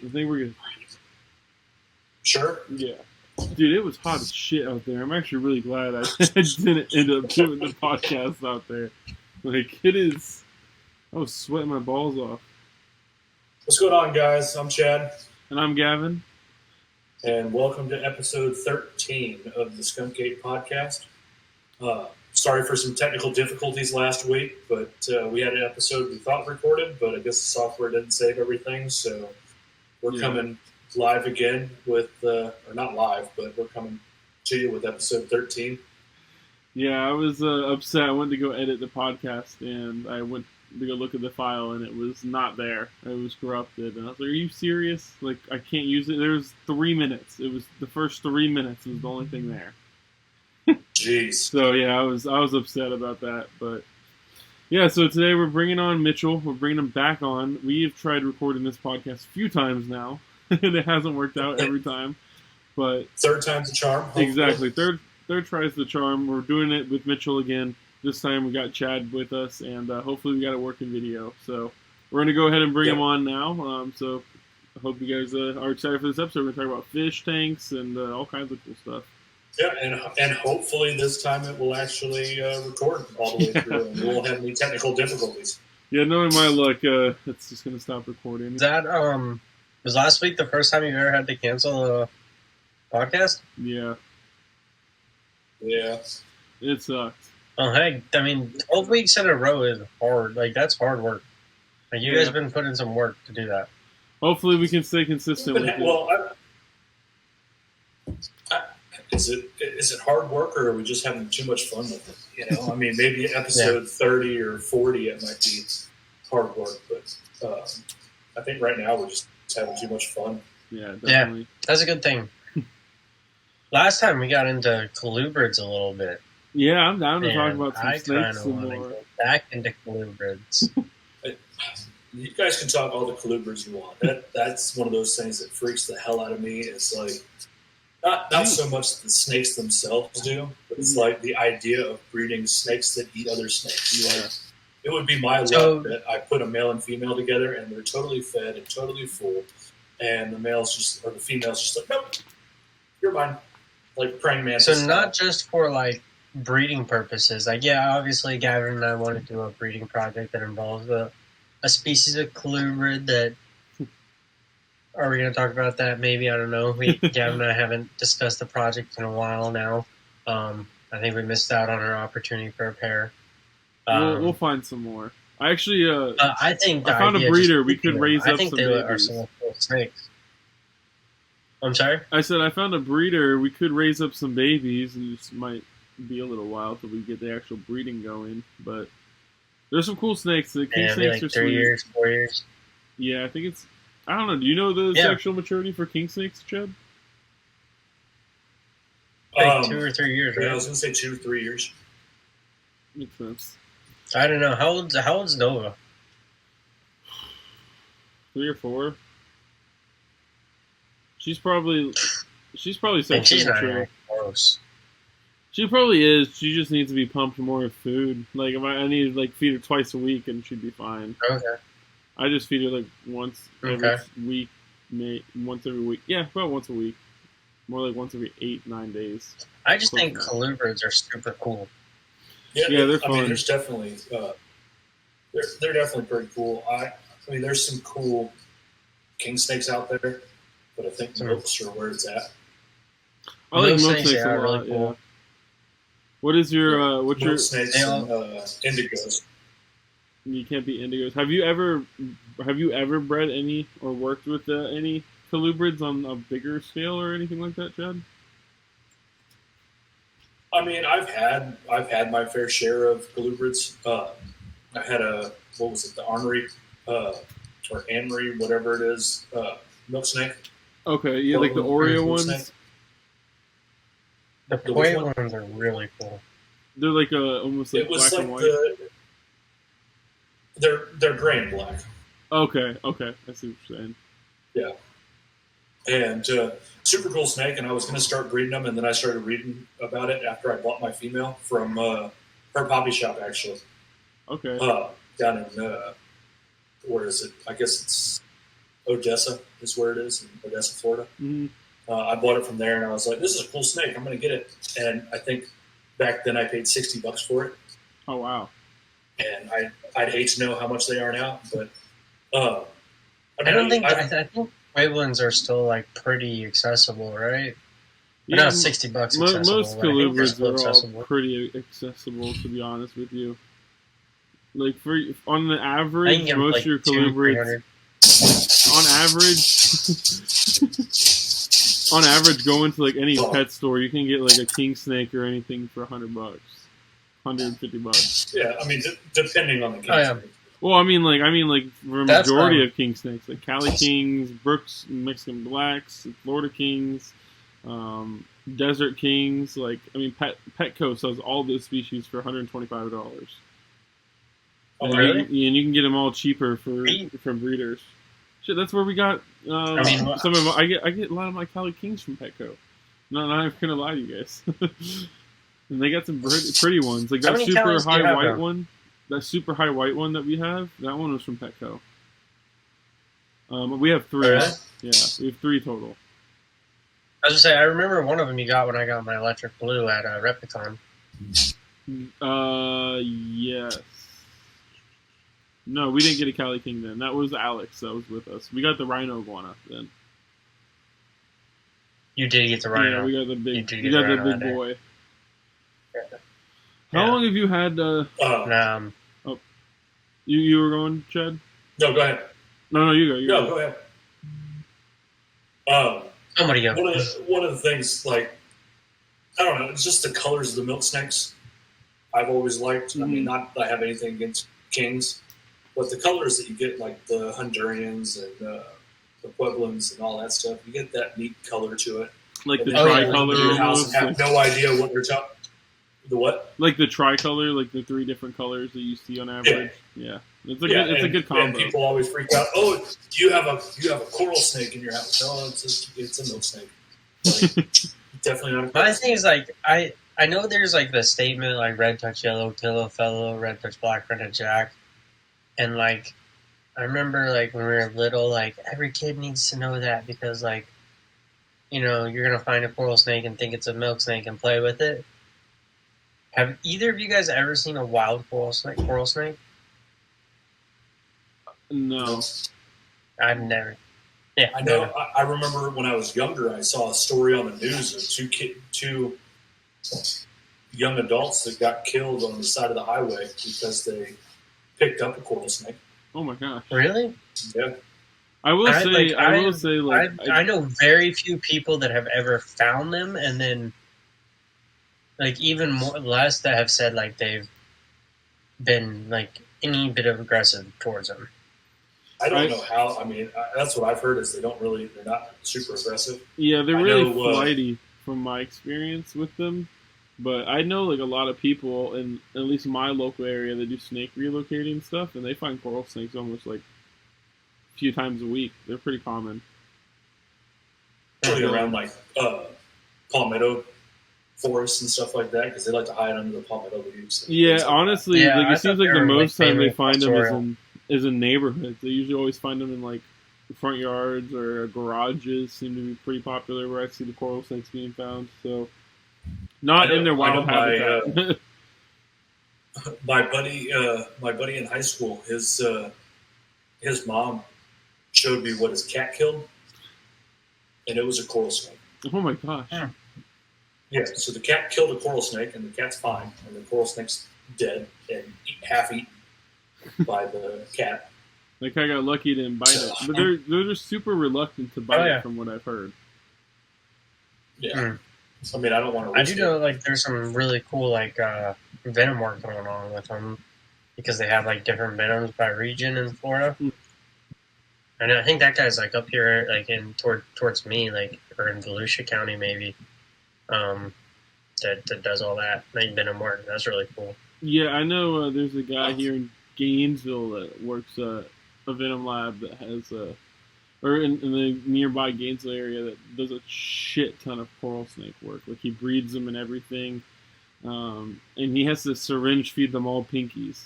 I think we're good. Sure. Yeah. Dude, it was hot as shit out there. I'm actually really glad I didn't end up doing the podcast out there. Like, it is... I was sweating my balls off. What's going on, guys? I'm Chad. And I'm Gavin. And welcome to episode 13 of the Skunk Ape podcast. Sorry for some technical difficulties last week, but we had an episode we thought recorded, but I guess the software didn't save everything, so we're coming live again with, or not live, but we're coming to you with episode 13. Yeah, I was upset. I went to go edit the podcast, and I went to go look at the file, and it was not there. It was corrupted, and I was like, "Are you serious? Like, I can't use it." There was 3 minutes. It was the first 3 minutes was the only thing there. Jeez. So yeah, I was upset about that, but yeah. So today we're bringing on Mitchell. We're bringing him back on. We have tried recording this podcast a few times now, and it hasn't worked out every time. But third time's the charm. Hopefully. Exactly. Third try's the charm. We're doing it with Mitchell again. This time we got Chad with us, and hopefully we got a working video. So we're going to go ahead and bring him on now. So I hope you guys are excited for this episode. We're going to talk about fish tanks and all kinds of cool stuff. Yeah, and hopefully this time it will actually record all the way through, and we won't have any technical difficulties. Yeah, knowing my luck, it's just going to stop recording. That was last week the first time you ever had to cancel a podcast? Yeah. Yeah. It sucked. Oh, heck, I mean, 12 weeks in a row is hard. Like, that's hard work. Like, you guys have been putting in some work to do that. Hopefully we can stay consistent with it. Well, is it hard work, or are we just having too much fun with it? You know, I mean, maybe episode 30 or 40 it might be hard work, but I think right now we're just having too much fun. Yeah, definitely. Yeah, that's a good thing. Last time we got into colubrids a little bit. Yeah, I'm down to talk about some snakes some more. I kind of want to go back into colubrids. You guys can talk all the colubrids you want. That's one of those things that freaks the hell out of me. It's like not so much the snakes themselves do, but it's like the idea of breeding snakes that eat other snakes. Yeah. Like, it would be my luck that I put a male and female together, and they're totally fed and totally full, and the female's just like, nope, you're mine. Like praying mantis. So not just for like breeding purposes. Like, yeah, obviously Gavin and I want to do a breeding project that involves a species of colubrid that... Are we going to talk about that? Maybe. I don't know. Gavin and I haven't discussed the project in a while now. I think we missed out on our opportunity for a pair. We'll find some more. I actually... I found a breeder. We could raise up some babies. I think they are some cool snakes. I'm sorry? I said I found a breeder. We could raise up some babies. And it might be a little while till we get the actual breeding going. But there's some cool snakes. The king snakes like are 3 years, 4 years. Yeah, I think it's... I don't know. Do you know the sexual maturity for king snakes, Chad? Like 2 or 3 years, right? Yeah, I was going to say 2 or 3 years. Makes sense. I don't know. How old's Nova? 3 or 4. She's probably sexually mature. Gross. She probably is. She just needs to be pumped more with food. Like if I need to feed her twice a week, and she'd be fine. Okay. I just feed her once every week, once every week. Yeah, about once a week. More like once every 8-9 days. I just think colubrids are super cool. Yeah, they're fun. I mean, there's definitely they're definitely pretty cool. I mean, there's some cool king snakes out there, but I think milks are where it's at. I like milk snakes a lot. Really cool. Yeah. What is your what's your snakes and indigos? You can't be indigos. Have you ever bred any or worked with any colubrids on a bigger scale or anything like that, Chad? I mean, I've had my fair share of colubrids. I had the ornery or Annery, whatever it is, milk snake. Okay, yeah, like the Oreo ones. Snake. The white ones are really cool. They're like almost like black and white. They're gray and black. Okay, I see what you're saying. Yeah, and super cool snake, and I was going to start breeding them, and then I started reading about it after I bought my female from her poppy shop, actually. Okay. Down in where is it? I guess it's Odessa is where it is, in Odessa, Florida. Mm-hmm. I bought it from there, and I was like, "This is a cool snake. I'm going to get it." And I think back then I paid $60 for it, Oh wow. and I'd hate to know how much they are now, but I don't think I think Wavelins are still like pretty accessible, right? Yeah, not $60 accessible. Most but I think they're colubrids still are accessible. all pretty accessible, to be honest with you. Like on the I average, can get most like of your 200-300. colubrids, on average, going to like any pet store, you can get like a king snake or anything for $100, $150. Yeah, I mean, depending on the king snake. Well, I mean, like for a majority of king snakes, like Cali Kings, Brooks, Mexican Blacks, Florida Kings, Desert Kings. Like, I mean, Petco sells all those species for $125. Oh, really? And you can get them all cheaper from breeders. Shit, that's where we got. I mean, some of I get a lot of my Cali Kings from Petco. Not even gonna lie to you guys. And they got some pretty ones. Like that super high white one. That super high white one that we have, that one was from Petco. We have 3. Really? Yeah, we have 3 total. I was gonna say, I remember one of them you got when I got my electric blue at Replicon. Yes. No, we didn't get a Cali King then. That was Alex that was with us. We got the Rhino Iguana then. You did get the Rhino. Yeah, we got the big boy. Yeah. How long have you had? You were going, Chad? No, go ahead. No, you go. Go ahead. Somebody go. One of the things, like, I don't know, it's just the colors of the milk snakes I've always liked. Mm-hmm. I mean, not that I have anything against kings, but the colors that you get, like the Hondurans and the Pueblans and all that stuff, you get that neat color to it. Like the tricolor your house almost. and have no idea what they're talking. The what? Like the tricolor, like the 3 different colors that you see on average. Yeah. It's a good combo. And people always freak out. Oh, you have a coral snake in your house? No, it's a milk snake. Like, definitely not. My thing is, like, I know there's like the statement like red touch yellow kill a fellow, red touch black run a jack, and like I remember like when we were little, like every kid needs to know that because like you're gonna find a coral snake and think it's a milk snake and play with it. Have either of you guys ever seen a wild coral snake? No. I've never. Yeah, I know. I remember when I was younger, I saw a story on the news of two young adults that got killed on the side of the highway because they picked up a coral snake. Oh my gosh! Really? Yeah. I will say, I know very few people that have ever found them, and then like even less that have said like they've been like any bit of aggressive towards them. I don't know how. I mean, that's what I've heard is they're not super aggressive. Yeah, they're really flighty from my experience with them. But I know like a lot of people in at least my local area that do snake relocating stuff, and they find coral snakes almost like a few times a week. They're pretty common. Around like palmetto forests and stuff like that because they like to hide under the palmetto leaves. Yeah, honestly, like it seems like the most time they find them is in neighborhoods. They usually always find them in like front yards or garages. Seem to be pretty popular where I see the coral snakes being found. So not in their wild habitat. My buddy in high school, his mom showed me what his cat killed, and it was a coral snake. Oh my gosh! Yeah, so the cat killed a coral snake, and the cat's fine, and the coral snake's dead and half eaten by the cat. That guy got lucky to bite it, but they're just super reluctant to bite it, from what I've heard. Yeah, I mean, I don't want to. I do know like there's some really cool like venom work going on with them because they have like different venoms by region in Florida. And I think that guy's like up here, like in towards me, like or in Volusia County maybe. That does all that. Like venom work. That's really cool. Yeah, I know. There's a guy here in Gainesville that works a venom lab that has or in the nearby Gainesville area that does a shit ton of coral snake work. Like he breeds them and everything, and he has to syringe feed them all pinkies.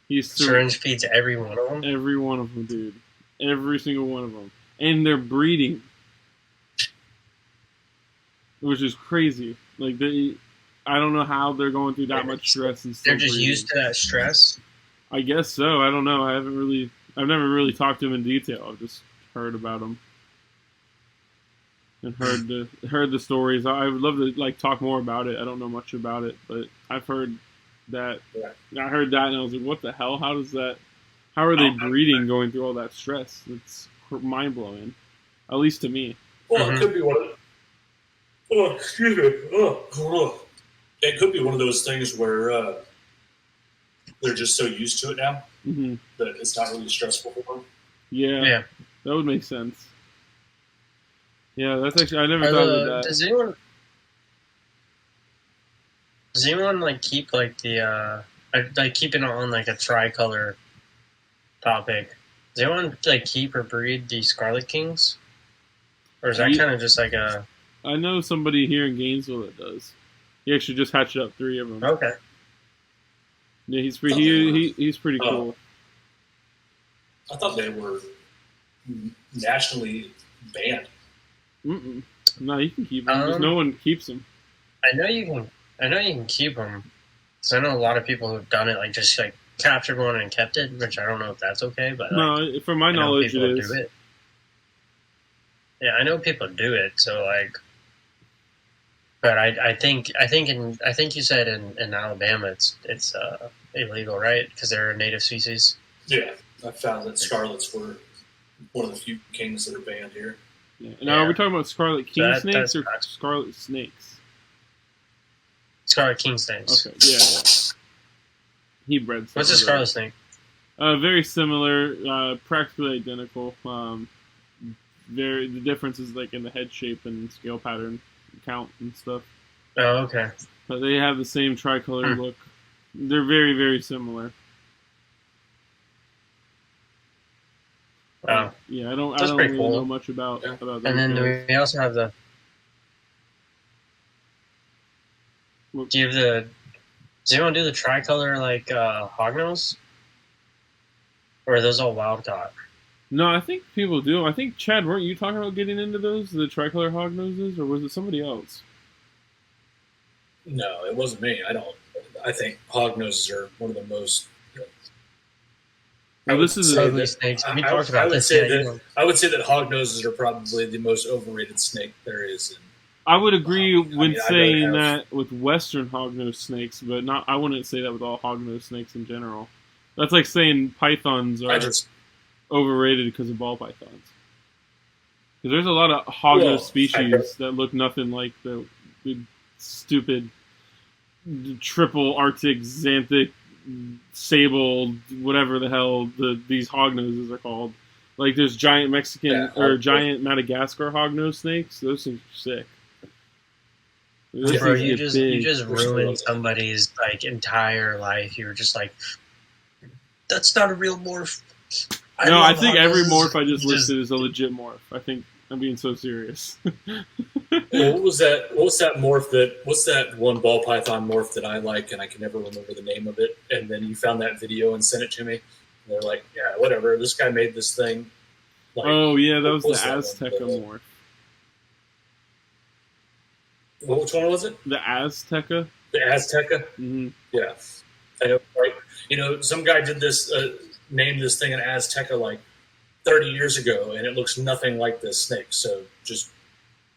He's syringe feeds every one of them. Every one of them, dude. Every single one of them, and they're breeding, which is crazy. Like I don't know how they're going through that much stress and still they're just breeding. used to that stress. I guess so. I don't know. I've never really talked to him in detail. I've just heard about him and heard the stories. I would love to talk more about it. I don't know much about it, but I've heard that. Yeah. I heard that, and I was like, "What the hell? How does that? How are they breeding going through all that stress? It's mind blowing, at least to me." Well, it could be one of. Oh, excuse me. It could be one of those things where they're just so used to it now that it's not really stressful for them. Yeah, that would make sense. Yeah, that's actually I never thought of that. Does anyone keep the keeping on a tricolor topic? Does anyone keep or breed the Scarlet Kings, or is that kind of just a? I know somebody here in Gainesville that does. He actually just hatched up 3 of them. Okay. Yeah, he's pretty cool. I thought they were nationally banned. No, you can keep them. Just no one keeps them. I know you can keep them. So I know a lot of people who've done it, just captured one and kept it, which I don't know if that's okay. But no, from my knowledge, it is. Do it. Yeah, I know people do it. So but I think you said in Alabama it's illegal, right? Because they're a native species. Yeah, I found that scarlets were one of the few kings that are banned here. Yeah. Now, are we talking about Scarlet King snakes or Scarlet Snakes? Scarlet King snakes. Okay, yeah. He bred. What's a Scarlet Snake? Very similar, practically identical. The difference is in the head shape and scale pattern, count and stuff. Oh, okay. But they have the same tricolor look. They're very, very similar. Oh. Yeah, I don't really know much about that. And then we also have the. Does anyone do the tricolor hognose? Or are those all wild caught? No, I think people do. I think, Chad, weren't you talking about getting into those, the tricolor hognoses, or was it somebody else? No, it wasn't me. I think hognoses are one of the most. Well, this is ugly snakes. We talked about this. I would say that hognoses are probably the most overrated snake there is. I would agree with saying that with Western hognose snakes, but not. I wouldn't say that with all hognose snakes in general. That's like saying pythons are overrated because of ball pythons. Because there's a lot of hognose species that look nothing like the stupid triple Arctic xanthic sable, whatever the hell these hognoses are called. Like there's giant Mexican or giant Madagascar hognose snakes. Those things are sick. Bro, you just ruined somebody's entire life. You were just that's not a real morph. I think every morph I just listed is a legit morph. I think I'm being so serious. Well, what was that morph what's that one ball python morph that I like and I can never remember the name of it? And then you found that video and sent it to me. And they're like, yeah, whatever. This guy made this thing. Oh yeah, that was the Azteca morph. Which one was it? The Azteca. The Azteca? Mm-hmm. Yeah. I know, some guy did this, named this thing an Azteca 30 years ago, and it looks nothing like this snake. So just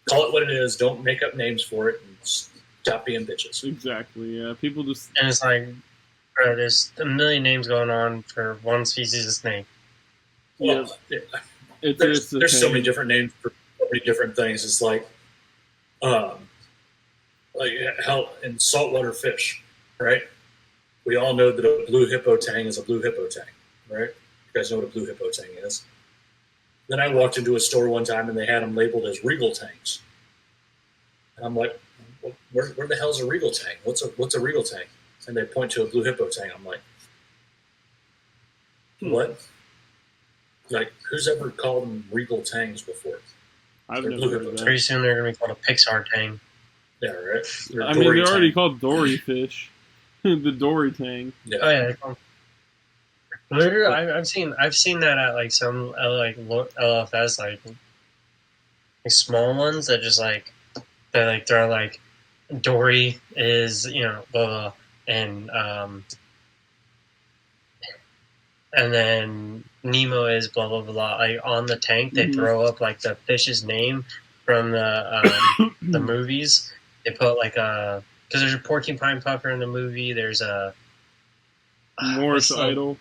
call it what it is. Don't make up names for it, and stop being bitches. Exactly. Yeah. People just. And it's bro, there's a million names going on for one species of snake. Well, yeah. There's so many different names for so many different things. It's like how in saltwater fish, right? We all know that a blue hippo tang is a blue hippo tang, right? You guys know what a blue hippo tang is. Then I walked into a store one time and they had them labeled as regal tangs. And I'm like, where the hell's a regal tang? What's a regal tang? And they point to a blue hippo tang. I'm like, what? Who's ever called them regal tangs before? I've never heard of that. Pretty soon they're going to be called a Pixar tang. Yeah, right? They're already called dory fish. The dory tang. Yeah. Oh, yeah. Literally, I've seen that at like some LFS like small ones that just like they're like Dory is blah, blah, and then Nemo is blah blah blah. Like on the tank, they throw up like the fish's name from the movies. They put like because there's a porcupine puffer in the movie. There's a Morris Idol.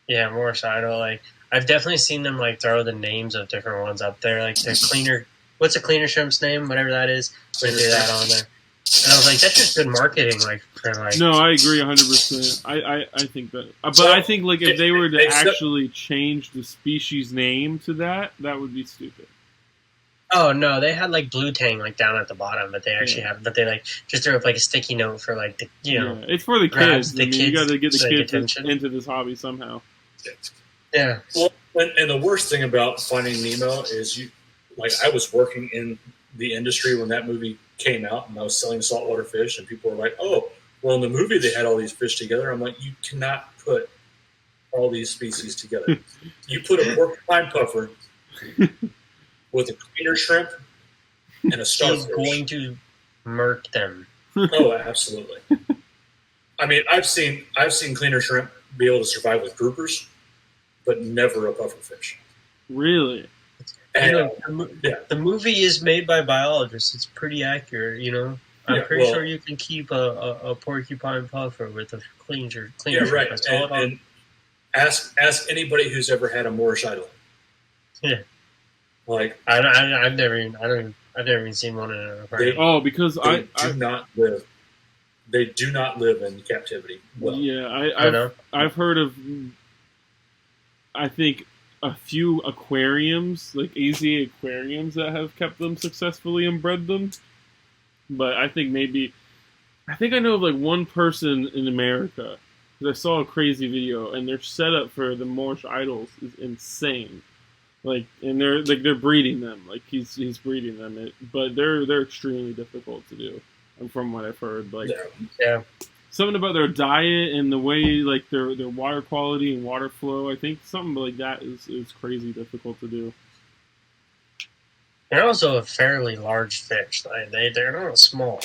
Yeah, Morris Idol. Like I've definitely seen them like throw the names of different ones up there. Like the cleaner, what's a cleaner shrimp's name? Whatever that is, they do that on there. And I was like, that's just good marketing. Like for like. No, I agree 100%. I think that, but I think like if they were to actually change the species name to that would be stupid. Oh no, they had like blue tang like down at the bottom, but they actually have, but they like just threw up like a sticky note for like the it's for the kids. The kids, you got to get the kids attention. into this hobby somehow. Yeah. Well, and the worst thing about Finding Nemo is I was working in the industry when that movie came out, and I was selling saltwater fish, and people were like, "Oh, well, in the movie they had all these fish together." I'm like, "You cannot put all these species together. You put a porcupine puffer with a cleaner shrimp and a starfish. He's going to murk them." Oh, absolutely. I mean, I've seen cleaner shrimp be able to survive with groupers, but never a pufferfish. Really? And, the movie is made by biologists. It's pretty accurate, I'm pretty sure you can keep a porcupine puffer with a cleaner. Yeah, right. And ask anybody who's ever had a Morris Idol. Yeah. Like I've never even seen one in an aquarium. Because they do not live. They do not live in captivity. Well, yeah, I've heard of. I think a few aquariums, like AZA aquariums, that have kept them successfully and bred them. But I think I know of like one person in America, because I saw a crazy video, and their setup for the Morris Idols is insane. Like, and they're breeding them. Like he's breeding them, but they're extremely difficult to do. And from what I've heard, like something about their diet and the way like their water quality and water flow, I think something like that is crazy difficult to do. They're also a fairly large fish. They're not small.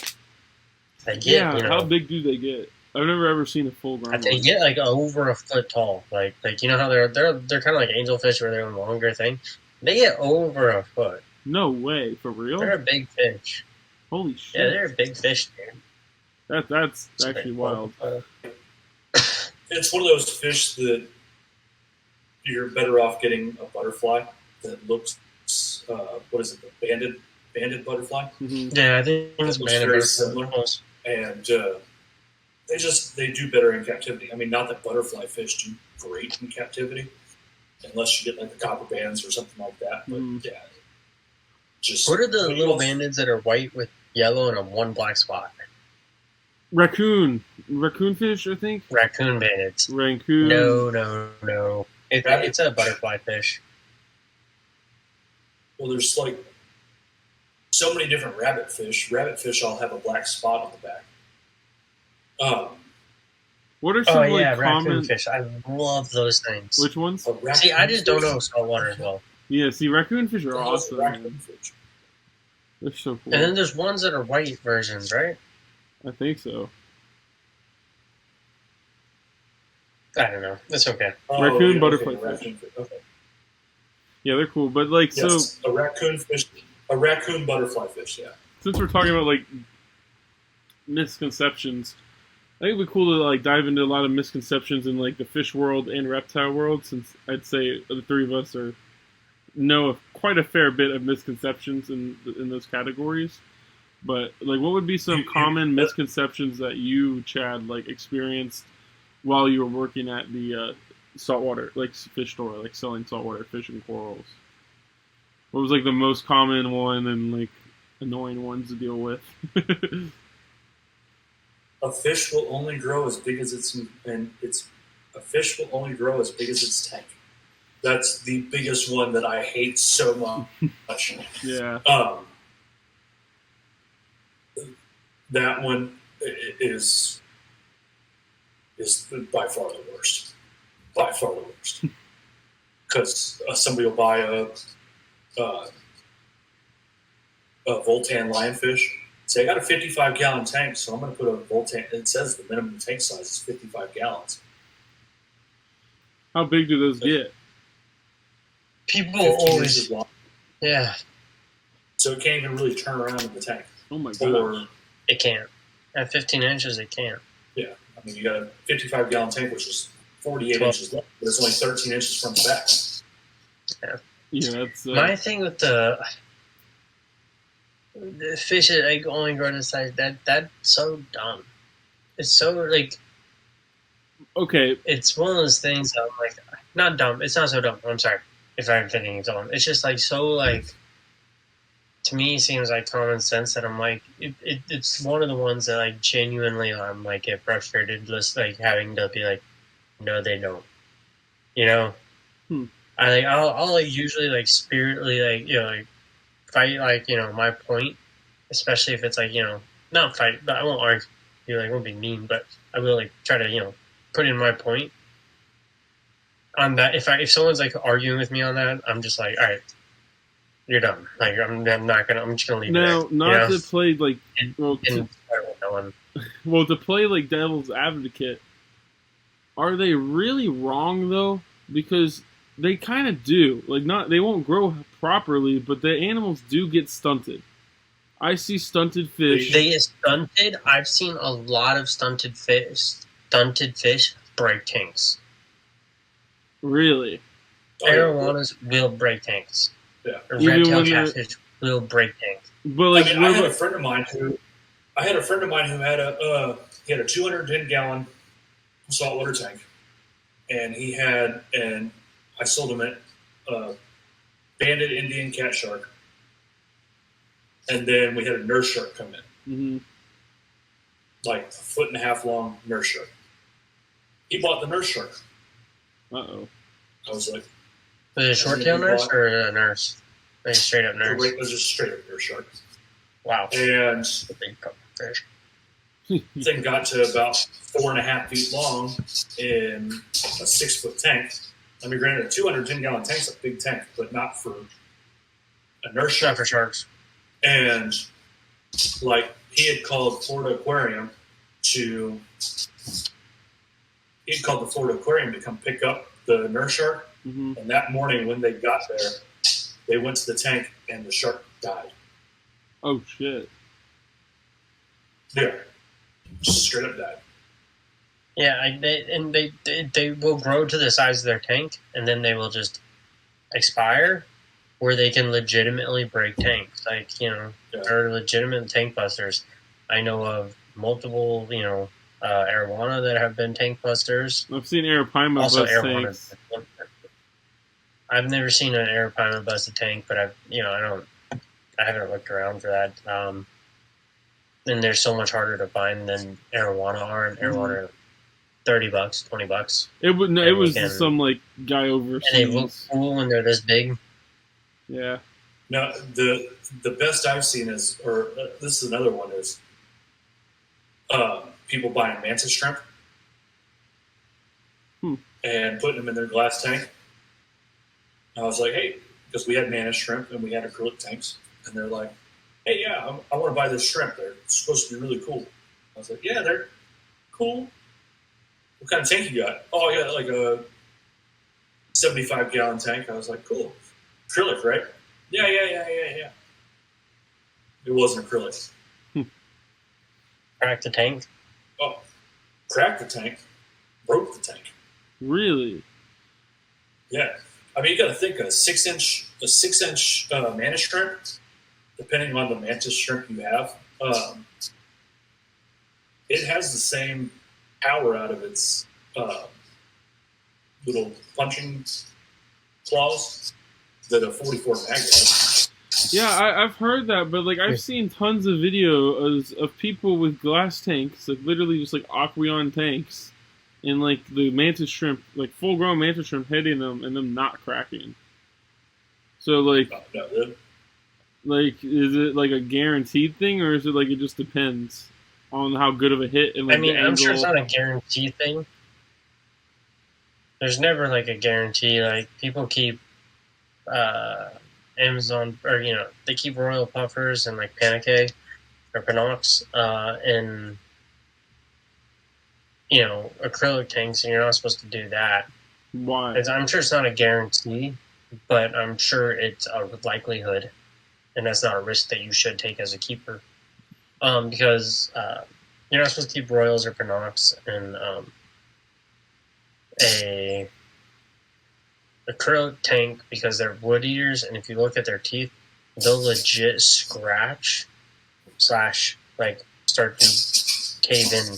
They get, how big do they get? I've never ever seen a full grown one. They get like over a foot tall. Like how they're kind of like angelfish where they're a longer thing. They get over a foot. No way, for real? They're a big fish. Holy shit! Yeah, they're a big fish, dude. That's actually wild. It's one of those fish that you're better off getting a butterfly that looks. What is it? The banded butterfly. Mm-hmm. Yeah, I think it's very similar. And they do better in captivity. I mean, not that butterfly fish do great in captivity, unless you get like the copper bands or something like that. But just what are the little bandeds that are white with yellow and one black spot? Raccoonfish, I think. Raccoon bandeds. Raccoon. No. It's a butterfly fish. Well, there's like so many different rabbitfish. Rabbitfish all have a black spot on the back. What are some common raccoon fish? I love those things. Which ones? See, I just don't know saltwater as well. Yeah, see, raccoonfish are awesome. Raccoonfish. They're so cool. And then there's ones that are white versions, right? I think so. I don't know. That's okay. Raccoon butterfly fish. Okay. Yeah, they're cool, but like yes, a raccoon butterfly fish. Yeah. Since we're talking about like misconceptions, I think it'd be cool to like dive into a lot of misconceptions in like the fish world and reptile world. Since I'd say the three of us know quite a fair bit of misconceptions in those categories. But like, what would be some common misconceptions that you, Chad, like experienced while you were working at the saltwater like fish store, like selling saltwater fish and corals? What was like the most common one and like annoying ones to deal with? A fish will only grow as big as a fish will only grow as big as its tank. That's the biggest one that I hate so much. Yeah. That one is is by far the worst. By far the worst. Because somebody will buy a Voltan lionfish. Say, I got a 55-gallon tank, so I'm going to put a Voltan. It says the minimum tank size is 55 gallons. How big do those get? People 15 always, inches long. yeah, So it can't even really turn around in the tank. Oh my Or, god! it can't. At 15 inches, it can't. yeah, I mean, you got a 55-gallon tank, which is 48 12. inches long, but it's only 13 inches from the back. Yeah, that's My thing with the fish that like only grow to size, that's so dumb. It's so like, okay. it's one of those things that I'm like, not dumb. It's not so dumb. I'm sorry if I'm thinking it's dumb. It's just like so like, to me it seems like common sense that I'm like, it's one of the ones that like genuinely I'm like get frustrated just like having to be like, no they don't. You know? I'll like usually like spiritly like, you know, like fight like, you know, my point, especially if it's like, you know, not fight, but I won't argue, like, I won't be mean, but I will like try to, you know, put in my point on that. If someone's like arguing with me on that, I'm just like, all right, you're done. Like I'm just gonna leave Now, it there, not you know? to play like well, to play like devil's advocate, are they really wrong though? Because they kind of do. Like, not they won't grow properly, but the animals do get stunted. I see stunted fish. They get stunted. I've seen a lot of stunted fish break tanks. Really? Arowanas will break tanks. Yeah. Red-tailed catfish will break tanks. But like, I mean, I had a friend of mine who had a 210-gallon saltwater tank, and I sold him a banded Indian cat shark, and then we had a nurse shark come in, like a 1.5 foot long nurse shark. He bought the nurse shark. Uh-oh. I was like, Was it a short-tail nurse or a nurse? Like a straight-up nurse? It was just straight up nurse shark. Wow. And a big fish. thing got to about 4.5 feet long in a 6-foot tank. I mean, granted, a 210-gallon tank's a big tank, but not for a nurse shark. Not for sharks. And like, he had called Florida Aquarium to come pick up the nurse shark. And that morning when they got there, they went to the tank and the shark died. Oh shit! Yeah, just straight up died. Yeah, they will grow to the size of their tank, and then they will just expire, where they can legitimately break tanks. Like, you know, they're legitimate tank busters. I know of multiple, you know, arowana that have been tank busters. I've seen arapaima bust tanks. I've never seen an arapaima bust a tank, but I haven't looked around for that. And they're so much harder to find than arowana are, and arowana are $30, $20. It was some like guy overseas. And they look cool when they're this big. Yeah. Now the best I've seen is, or this is another one, is people buying mantis shrimp and putting them in their glass tank. I was like, hey, because we had mantis shrimp and we had acrylic tanks, and they're like, hey, yeah, I want to buy this shrimp. They're supposed to be really cool. I was like, yeah, they're cool. What kind of tank you got? Oh, I got like a 75-gallon tank. I was like, cool. Acrylic, right? Yeah. It wasn't acrylic. Crack the tank? Oh, cracked the tank. Broke the tank. Really? Yeah. I mean, you got to think a 6-inch mantis shrimp, depending on the mantis shrimp you have, it has the same power out of its little punching claws that a 44 mag has. Yeah, I've heard that, but like I've seen tons of videos of people with glass tanks, like literally just like aqueon tanks, and like the mantis shrimp, like full-grown mantis shrimp, hitting them and them not cracking. So like, like is it like a guaranteed thing, or is it like it just depends? on how good of a hit and like I mean, the I'm sure angle. it's not a guarantee thing. There's never like a guarantee. Like people keep Amazon, or they keep royal puffers and like panique or panox in acrylic tanks, and you're not supposed to do that. Why? I'm sure it's not a guarantee, but I'm sure it's a likelihood, and that's not a risk that you should take as a keeper. Because you're not supposed to keep royals or panox in a acrylic tank because they're wood eaters, and if you look at their teeth, they'll legit scratch / like start to cave in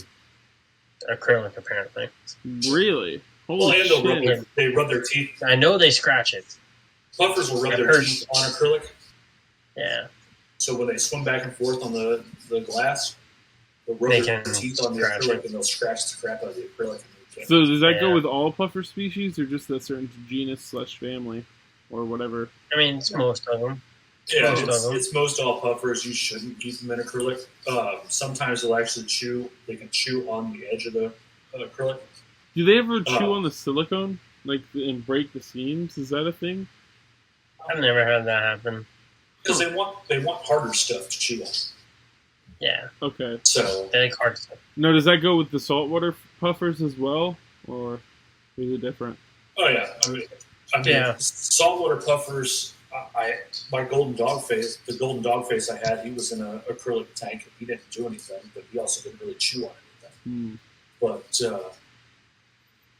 acrylic. Apparently, Really? Holy Well, and shit! they rub their teeth. I know they scratch it. Puffers will rub I've their heard- teeth on acrylic, Yeah, so when they swim back and forth on the glass, they'll rub They their can teeth on the scratch acrylic it. and they'll scratch the crap out of the acrylic. So does that go Yeah. with all puffer species, or just a certain genus / family, or whatever? I mean it's most of them. Yeah, Most of them. it's most all puffers. You shouldn't keep them in acrylic. Sometimes they'll actually chew. They can chew on the edge of the acrylic. Do they ever chew on the silicone, like and break the seams? Is that a thing? I've never had that happen. Because they want harder stuff to chew on. Yeah, Okay. So they like hard stuff. No, does that go with the saltwater puffers as well, or is it different? I mean, Yeah. saltwater puffers. The golden dog face I had, he was in an acrylic tank. He didn't do anything, but he also didn't really chew on anything.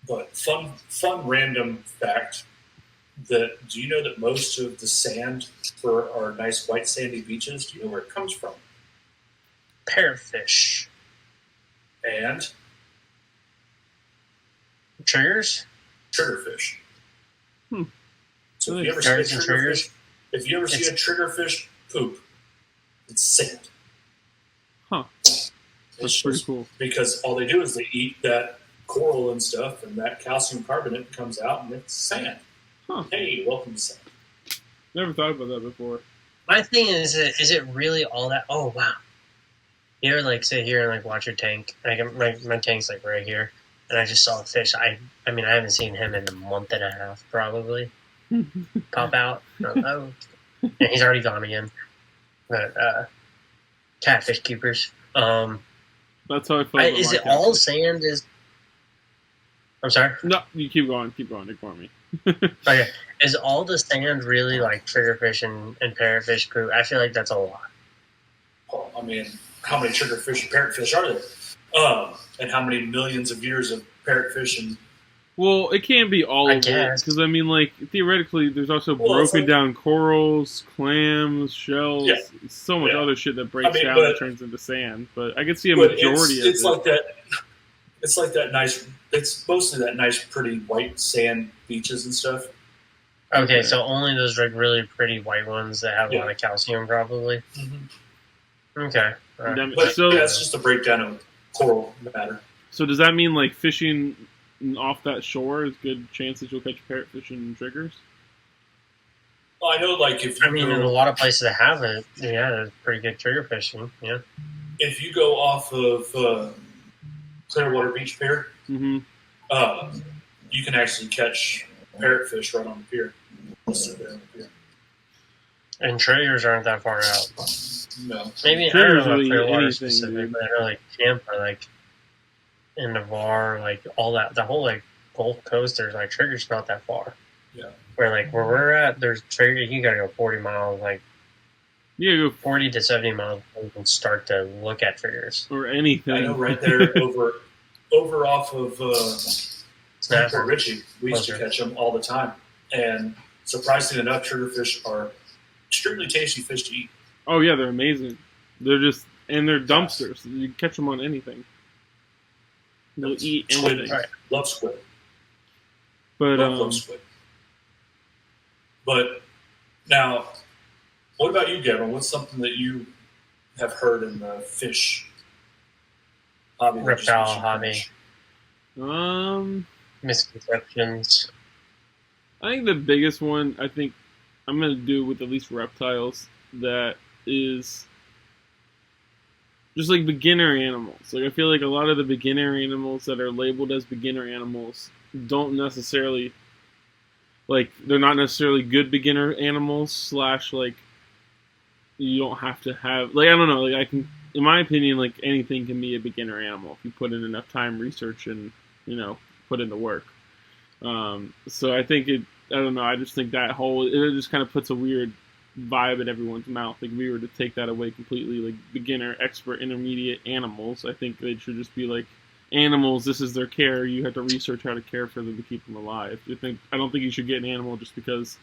But fun random fact that do you know that most of the sand for our nice white sandy beaches, do you know where it comes from? Parrotfish. And Triggers? triggerfish. So if you ever Parrots see a and triggerfish, triggers? if you ever see a triggerfish poop, it's sand. Huh. It's That's pretty just cool. because all they do is they eat that coral and stuff, and that calcium carbonate comes out, and it's sand. Huh. Hey, welcome to sand. Never thought about that before. My thing is it really all that? Oh, wow. You ever, like, sit here and, like, watch your tank? Like, my tank's, like, right here, and I just saw a fish. I mean, I haven't seen him in a month and a half, probably. Pop out. Oh. And he's already gone again. But, catfish keepers. That's how I felt. about Is my it all catfish. sand? I'm sorry? No, you keep going. Ignore me. Okay. Is all the sand really, like, triggerfish and parrotfish poop? I feel like that's a lot. Well, I mean, how many triggerfish and parrotfish are there? And how many millions of years of parrotfish and Well, it can't be all I of it guess. because I mean, like theoretically, there's also Well, it's broken like- down corals, clams, shells, Yeah. so much Yeah. other shit that breaks I mean, down but- and turns into sand. But I could see a but majority it's of it. like that. It's like that nice. It's mostly that nice, pretty white sand beaches and stuff. Okay, Okay. so only those, like, really pretty white ones that have a Yeah. lot of calcium, probably. Okay. All right. Damn it. But So, yeah, it's just a breakdown of coral matter. so does that mean like fishing off that shore is good chances you'll catch parrotfish and triggers? Well, I know, like if you I mean, in a lot of places that have it, yeah, there's pretty good trigger fishing. Yeah. if you go off of Clearwater Beach Pier, Mm-hmm. you can actually catch parrotfish right on the pier. They'll sit there on the pier. And triggers aren't that far out. No, Maybe I Triggers don't know will about eat Clearwater anything, specifically, dude. but I know, like, Tampa, like, in Navarre, like, all that, the whole, like, Gulf Coast, there's, like, triggers not that far. Yeah. Where, like, where we're at, there's trigger, you gotta go 40 miles, like, Yeah, go 40 to 70 miles before you can start to look at triggers. or anything. I know right there over off of Snapper. Port Richie, we used to Closer. catch them all the time. And surprisingly enough, triggerfish are extremely tasty fish to eat. Oh yeah, they're amazing. They're they're dumpsters. You can catch them on anything. They'll eat Squid. anything. Right. Love squid. But Love squid. But now, what about you, Gavin? What's something that you have heard in the fish hobby? that just Reptile makes you hobby. cringe? Misconceptions. I think the biggest one I think I'm gonna do with at least reptiles that is just like beginner animals. Like I feel like a lot of the beginner animals that are labeled as beginner animals don't necessarily like they're not necessarily good beginner animals slash like you don't have to have like I don't know like I can in my opinion like anything can be a beginner animal if you put in enough time research and put in the work. So I think I don't know. I just think that whole it just kind of puts a weird vibe in everyone's mouth. Like if we were to take that away completely, like beginner, expert, intermediate animals, I think they should just be like animals. This is their care. You have to research how to care for them to keep them alive. I don't think you should get an animal just because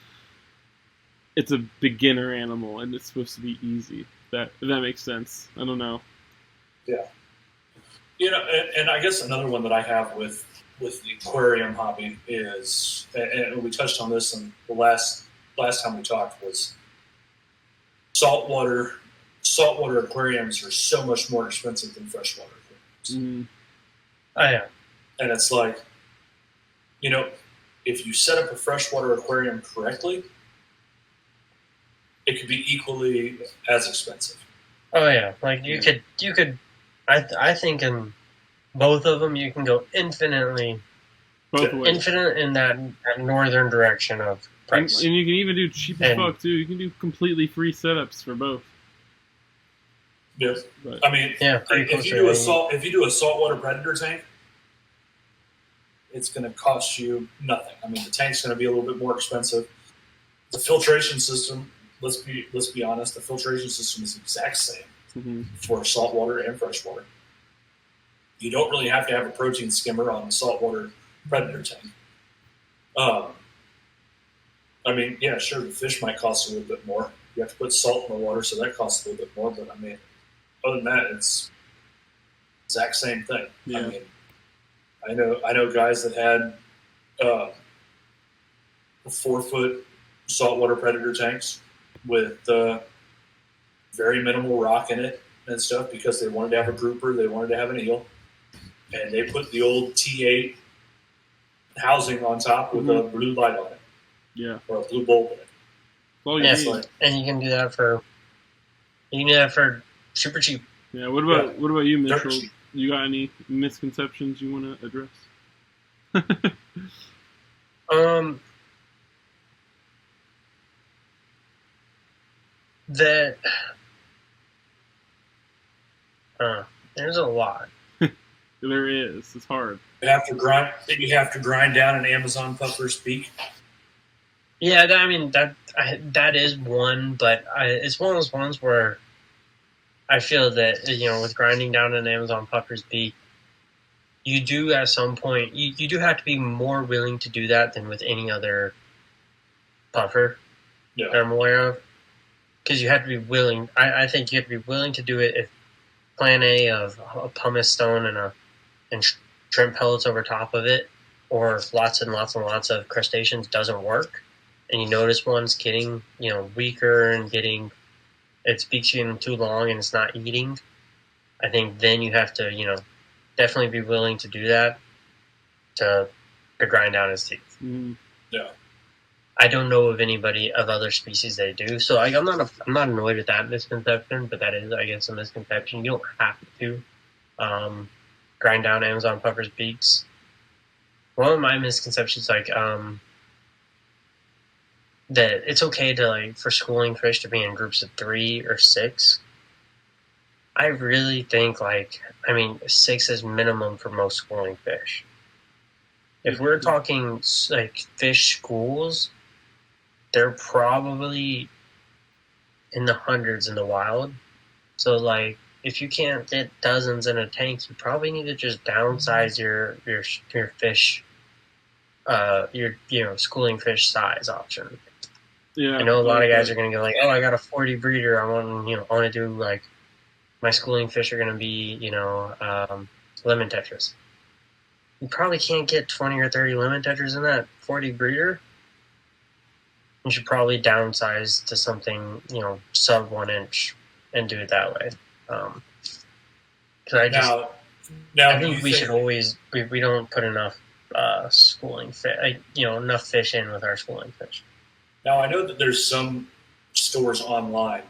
it's a beginner animal and it's supposed to be easy. If that makes sense. I don't know. Yeah. And I guess another one that I have with the aquarium hobby is, and we touched on this in the last time we talked, was saltwater aquariums are so much more expensive than freshwater aquariums. Mm. Oh yeah. And it's like, if you set up a freshwater aquarium correctly, it could be equally as expensive. Oh yeah, like you could. I think in both of them you can go infinite in that northern direction of price. And you can even do cheap as fuck too. You can do completely free setups for both. Yes, but, I mean, if you do a saltwater predator tank, it's going to cost you nothing. I mean, the tank's going to be a little bit more expensive. The filtration system, let's be honest, the filtration system is the exact same for saltwater and freshwater. You don't really have to have a protein skimmer on a saltwater predator tank. I mean, yeah, sure, the fish might cost a little bit more. You have to put salt in the water, so that costs a little bit more. But I mean, other than that, it's the exact same thing. Yeah. I mean, I know guys that had 4-foot saltwater predator tanks with very minimal rock in it and stuff because they wanted to have a grouper, they wanted to have an eel, and they put the old T8 housing on top with a blue light on it. Yeah. Or a blue bulb in it. Well, and you can do that for super cheap. Yeah. What about you, Mitchell? You got any misconceptions you want to address? There's a lot. There is. It's hard. You have to grind down an Amazon puffer's beak. Yeah, that is one, but it's one of those ones where I feel that with grinding down an Amazon puffer's beak, you do at some point you do have to be more willing to do that than with any other puffer that I'm aware of, because you have to be willing. I think you have to be willing to do it if plan A of a pumice stone and shrimp pellets over top of it, or if lots and lots and lots of crustaceans doesn't work, and you notice one's getting weaker and getting its beak's getting too long and it's not eating. I think then you have to definitely be willing to do that to grind down his teeth. Yeah. I don't know of anybody of other species they do, so I'm not annoyed with that misconception, but that is, I guess, a misconception. You don't have to grind down Amazon puffers' beaks. One of my misconceptions, that it's okay to for schooling fish to be in groups of 3 or 6. I really think 6 is minimum for most schooling fish. If we're talking fish schools, they're probably in the hundreds in the wild. So if you can't get dozens in a tank, you probably need to just downsize your fish, your schooling fish size option. Yeah, I know a lot of guys are going to go I got a 40 breeder. I want to do my schooling fish are going to be lemon tetras. You probably can't get 20 or 30 lemon tetras in that 40 breeder. You should probably downsize to something sub 1 inch and do it that way. Because I think we should always we don't put enough schooling fish, enough fish in with our schooling fish. Now I know that there's some stores online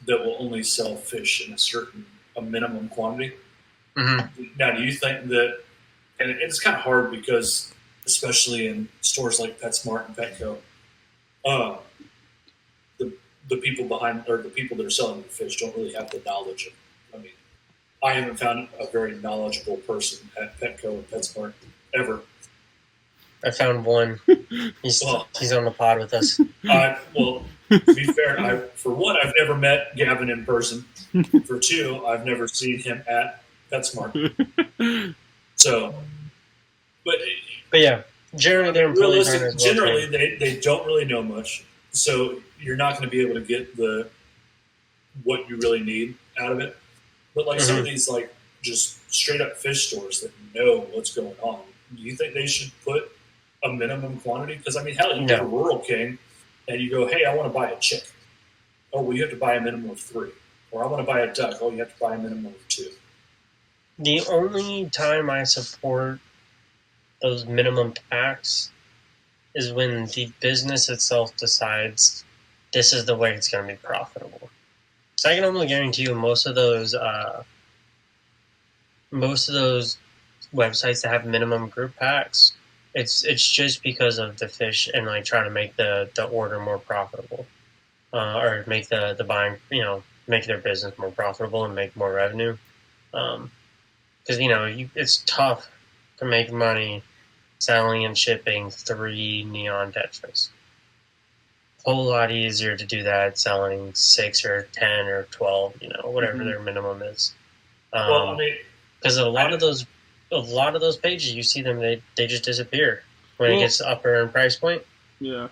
that will only sell fish in a certain a minimum quantity. Mm-hmm. Now, do you think that, and it's kind of hard because, especially in stores like PetSmart and Petco, the people behind, or the people that are selling the fish don't really have the knowledge of, I mean, I haven't found a very knowledgeable person at Petco and PetSmart ever. I found one. He's on the pod with us. Well, to be fair, for one, I've never met Gavin in person. For two, I've never seen him at PetSmart. So, but yeah, generally they're realistic. Generally, they don't really know much. So you're not going to be able to get what you really need out of it. But like some of these, like just straight up fish stores that know what's going on, do you think they should put a minimum quantity? Because I mean, hell, you go to Rural King and you go, "Hey, I want to buy a chick." Oh, well, you have to buy a minimum of 3. Or I want to buy a duck. Oh, you have to buy a minimum of 2. The only time I support those minimum packs is when the business itself decides this is the way it's going to be profitable. So I can almost guarantee you most of those websites that have minimum group packs, it's just because of the fish and like trying to make the order more profitable, or make the buying, make their business more profitable and make more revenue. Because it's tough to make money selling and shipping 3 neon tetras. Whole lot easier to do that selling 6 or 10 or 12, whatever their minimum is. Well, I mean, because a lot of those pages, you see them, they just disappear when it gets upper in price point. Yeah.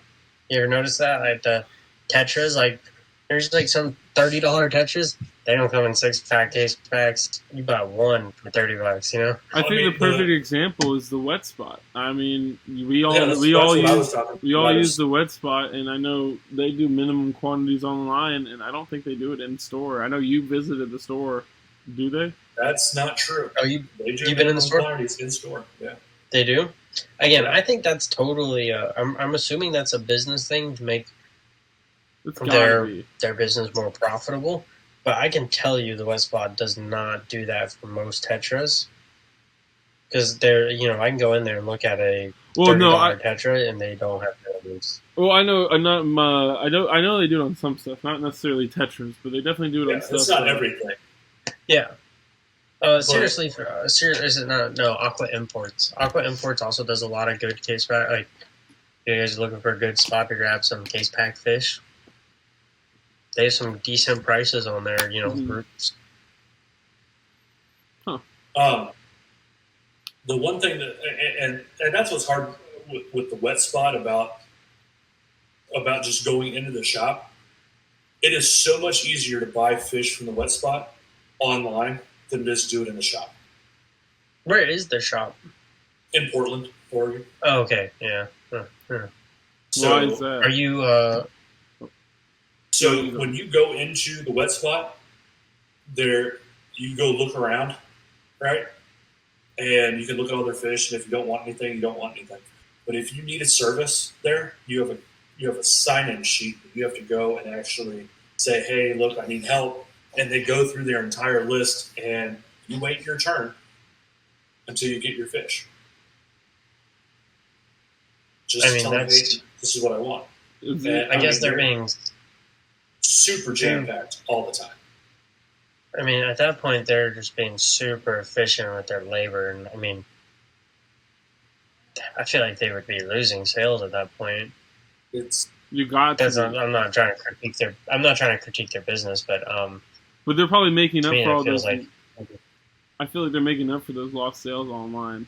You ever notice that? Like the tetras, like there's like some $30 tetras. They don't come in 6-pack case packs. You buy one for $30, I think the perfect example is the wet spot. I mean, we all use the wet spot, and I know they do minimum quantities online, and I don't think they do it in store. I know you visited the store. Do they? That's not true. Oh, you've been in the store? Quantities in store. Yeah, they do. Again, I think that's totally. I'm assuming that's a business thing to make their business more profitable. But I can tell you the wet spot does not do that for most tetras. Because I can go in there and look at a $30 tetra, and they don't have those. Well, I know, I know they do it on some stuff, not necessarily tetras, but they definitely do it on stuff. It's not everything. Yeah. Seriously, is it not? No, Aqua Imports. Aqua Imports also does a lot of good case pack. Like, you guys are looking for a good spot to grab some case pack fish. They have some decent prices on their, groups. Huh. The one thing that, and that's what's hard with the wet spot about just going into the shop. It is so much easier to buy fish from the wet spot online than it is to do it in the shop. Where is their shop? In Portland, Oregon. Oh, okay. Yeah. So, why is that? Are you... So when you go into the wet spot, you go look around, right? And you can look at all their fish, and if you don't want anything, you don't want anything. But if you need a service there, you have a sign-in sheet that you have to go and actually say, "Hey, look, I need help," and they go through their entire list, and you wait your turn until you get your fish. Tell them, "Hey, this is what I want." I guess they're being super jam-packed all the time. I mean, at that point, they're just being super efficient with their labor, and I mean, I feel like they would be losing sales at that point. You got to. I'm not trying to critique their business, but they're probably making up for all those. Like, I feel like they're making up for those lost sales online.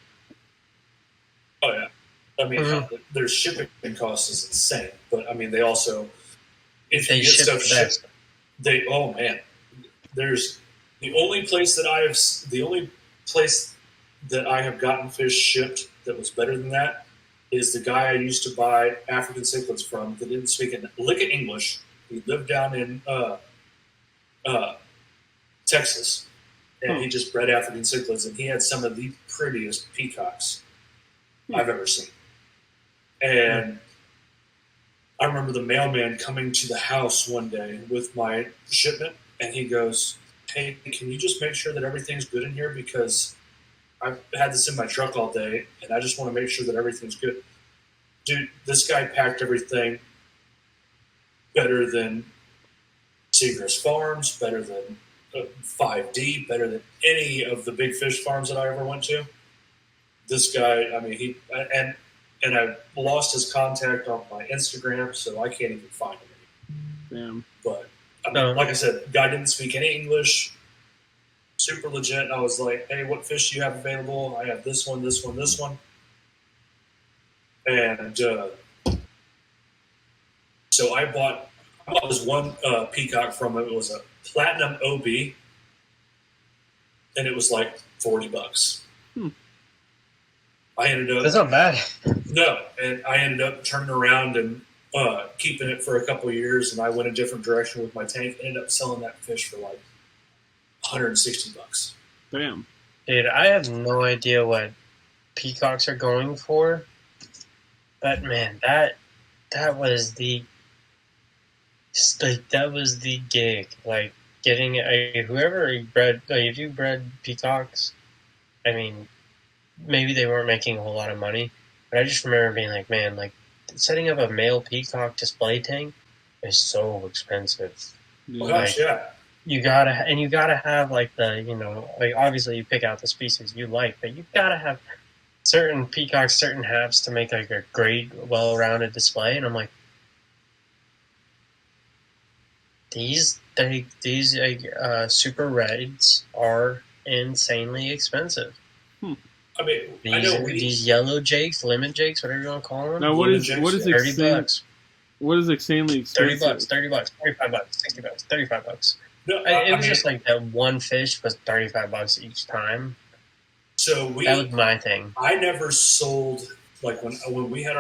Oh yeah, I mean, their shipping cost is insane, but I mean, they also. If you get stuff shipped, there's the only place that I have gotten fish shipped that was better than that is the guy I used to buy African cichlids from that didn't speak a lick of English. He lived down in Texas, and he just bred African cichlids, and he had some of the prettiest peacocks I've ever seen. And I remember the mailman coming to the house one day with my shipment, and he goes, hey, can you just make sure that everything's good in here? Because I've had this in my truck all day, and I just want to make sure that everything's good. Dude, this guy packed everything better than Seagrass Farms, better than 5D, better than any of the big fish farms that I ever went to. This guy, I mean, and I lost his contact on my Instagram, so I can't even find him Damn. anymore. But I mean, like I said, guy didn't speak any English. Super legit. I was like, "Hey, what fish do you have available? I have this one, this one, this one." And so I bought this one peacock from him. It was a platinum OB, and it was like $40. I ended up. That's not bad. No, and I ended up turning around and keeping it for a couple of years, and I went a different direction with my tank. Ended up selling that fish for like $160. Damn. Dude, I have no idea what peacocks are going for, but man, that was the gig. Like getting whoever bred, like if you bred peacocks, I mean, maybe they weren't making a whole lot of money, but I just remember being like, man, like setting up a male peacock display tank is so expensive. Yeah. Oh gosh, yeah. You gotta have like like obviously you pick out the species you like, but you gotta have certain peacocks, certain haps to make like a great, well-rounded display. And I'm like, these super reds are insanely expensive. I mean, I know These yellow jakes, lemon jakes, whatever you want to call them. Now, what is $30? What is insanely expensive? $30, $35, $60, $35. No, It was just like that one fish was $35 each time. So that was my thing. I never sold like when we had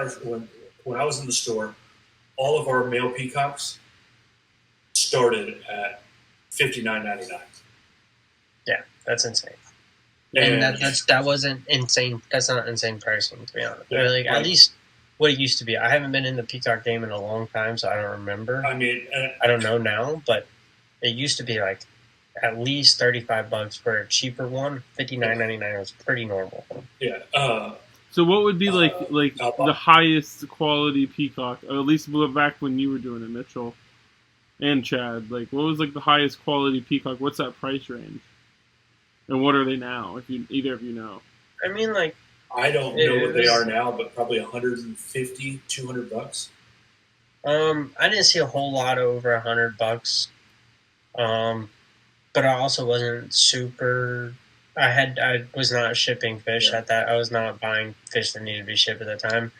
when I was in the store, all of our male peacocks started at $59.99. Yeah, that's insane. And that wasn't insane. That's not insane pricing, to be honest. Yeah, like at least what it used to be. I haven't been in the peacock game in a long time, so I don't remember. I mean, I don't know now, but it used to be like at least $35 for a cheaper one. $59.99 was pretty normal. Yeah. So what would be like the highest quality peacock, or at least back when you were doing it, Mitchell and Chad? Like, what was like the highest quality peacock? What's that price range? And what are they now? If either of you know. I mean, like, I don't know what they are now, but probably $150, $200. I didn't see a whole lot over $100. But I also wasn't super. I was not shipping fish at that. I was not buying fish that needed to be shipped at the time.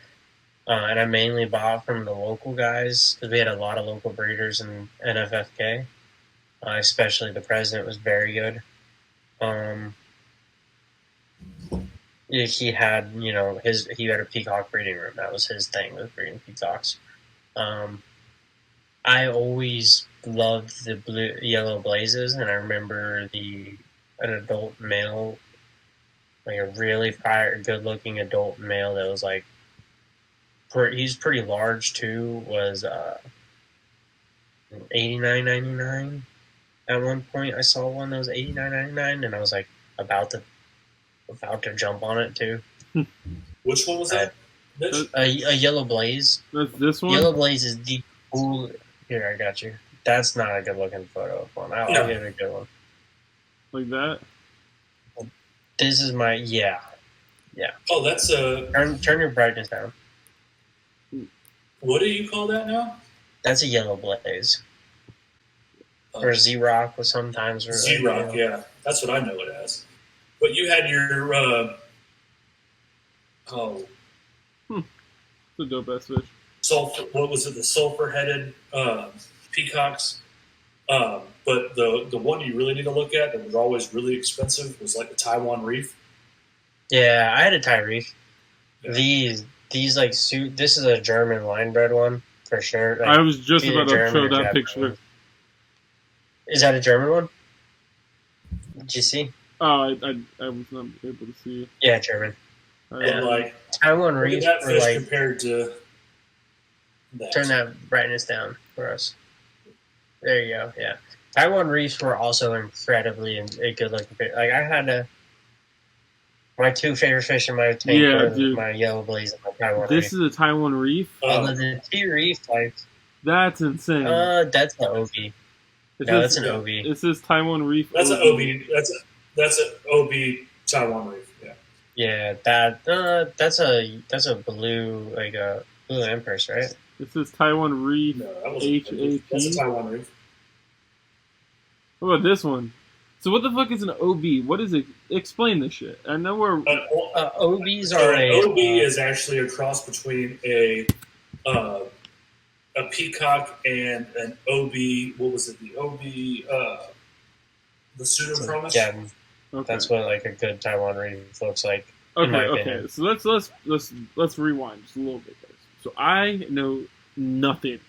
And I mainly bought from the local guys because we had a lot of local breeders in NFFK. Especially the president was very good. He had, he had a peacock breeding room. That was his thing, was breeding peacocks. I always loved the yellow blazes, and I remember an adult male, like a really good-looking adult male that was like, he's pretty large too, was $89.99. At one point, I saw one that was $89.99, and I was like about to jump on it too. Which one was that? A yellow blaze. That's this one. Yellow blaze is the cool. Here, I got you. That's not a good looking photo of one. I'll give it a good one. Like that. This is my yeah. Oh, that's a. Turn your brightness down. What do you call that now? That's a yellow blaze. Or Z-Rock was sometimes. Z-Rock, yeah. That's what I know it as. But you had your, It's a dope ass fish. What was it? The sulfur-headed peacocks. But the one you really need to look at that was always really expensive was like the Taiwan Reef. Yeah, I had a Thai Reef. Yeah. These like this is a German line-bred one for sure. Like, I was just about to show that picture. Is that a German one? Did you see? Oh, I was not able to see. Yeah, German. Like Taiwan Reef that fish like, compared to that. Turn that brightness down for us. There you go. Yeah, Taiwan reefs were also incredibly good looking fish. Like I had my two favorite fish in my tank Yeah, were dude. my yellow blaze and my Taiwan This reef. is a Taiwan reef. Although the T reef, like That's insane. that's an OB. It No, says, that's an OB. It says Taiwan reef. That's an OB. That's an OB Taiwan reef. Yeah. Yeah, that's a blue like a blue empress, right? It says Taiwan reef. No, that was HAP. That's a Taiwan reef. What about this one? So what the fuck is an OB? What is it? Explain this shit. I know we're OBs So are an a OB is actually a cross between a peacock and an OB. What was it? The OB, the pseudochromis. Gavin. okay. That's what like a good Taiwan reef looks like. Okay, my okay. opinion. So let's rewind just a little bit, guys. So I know nothing.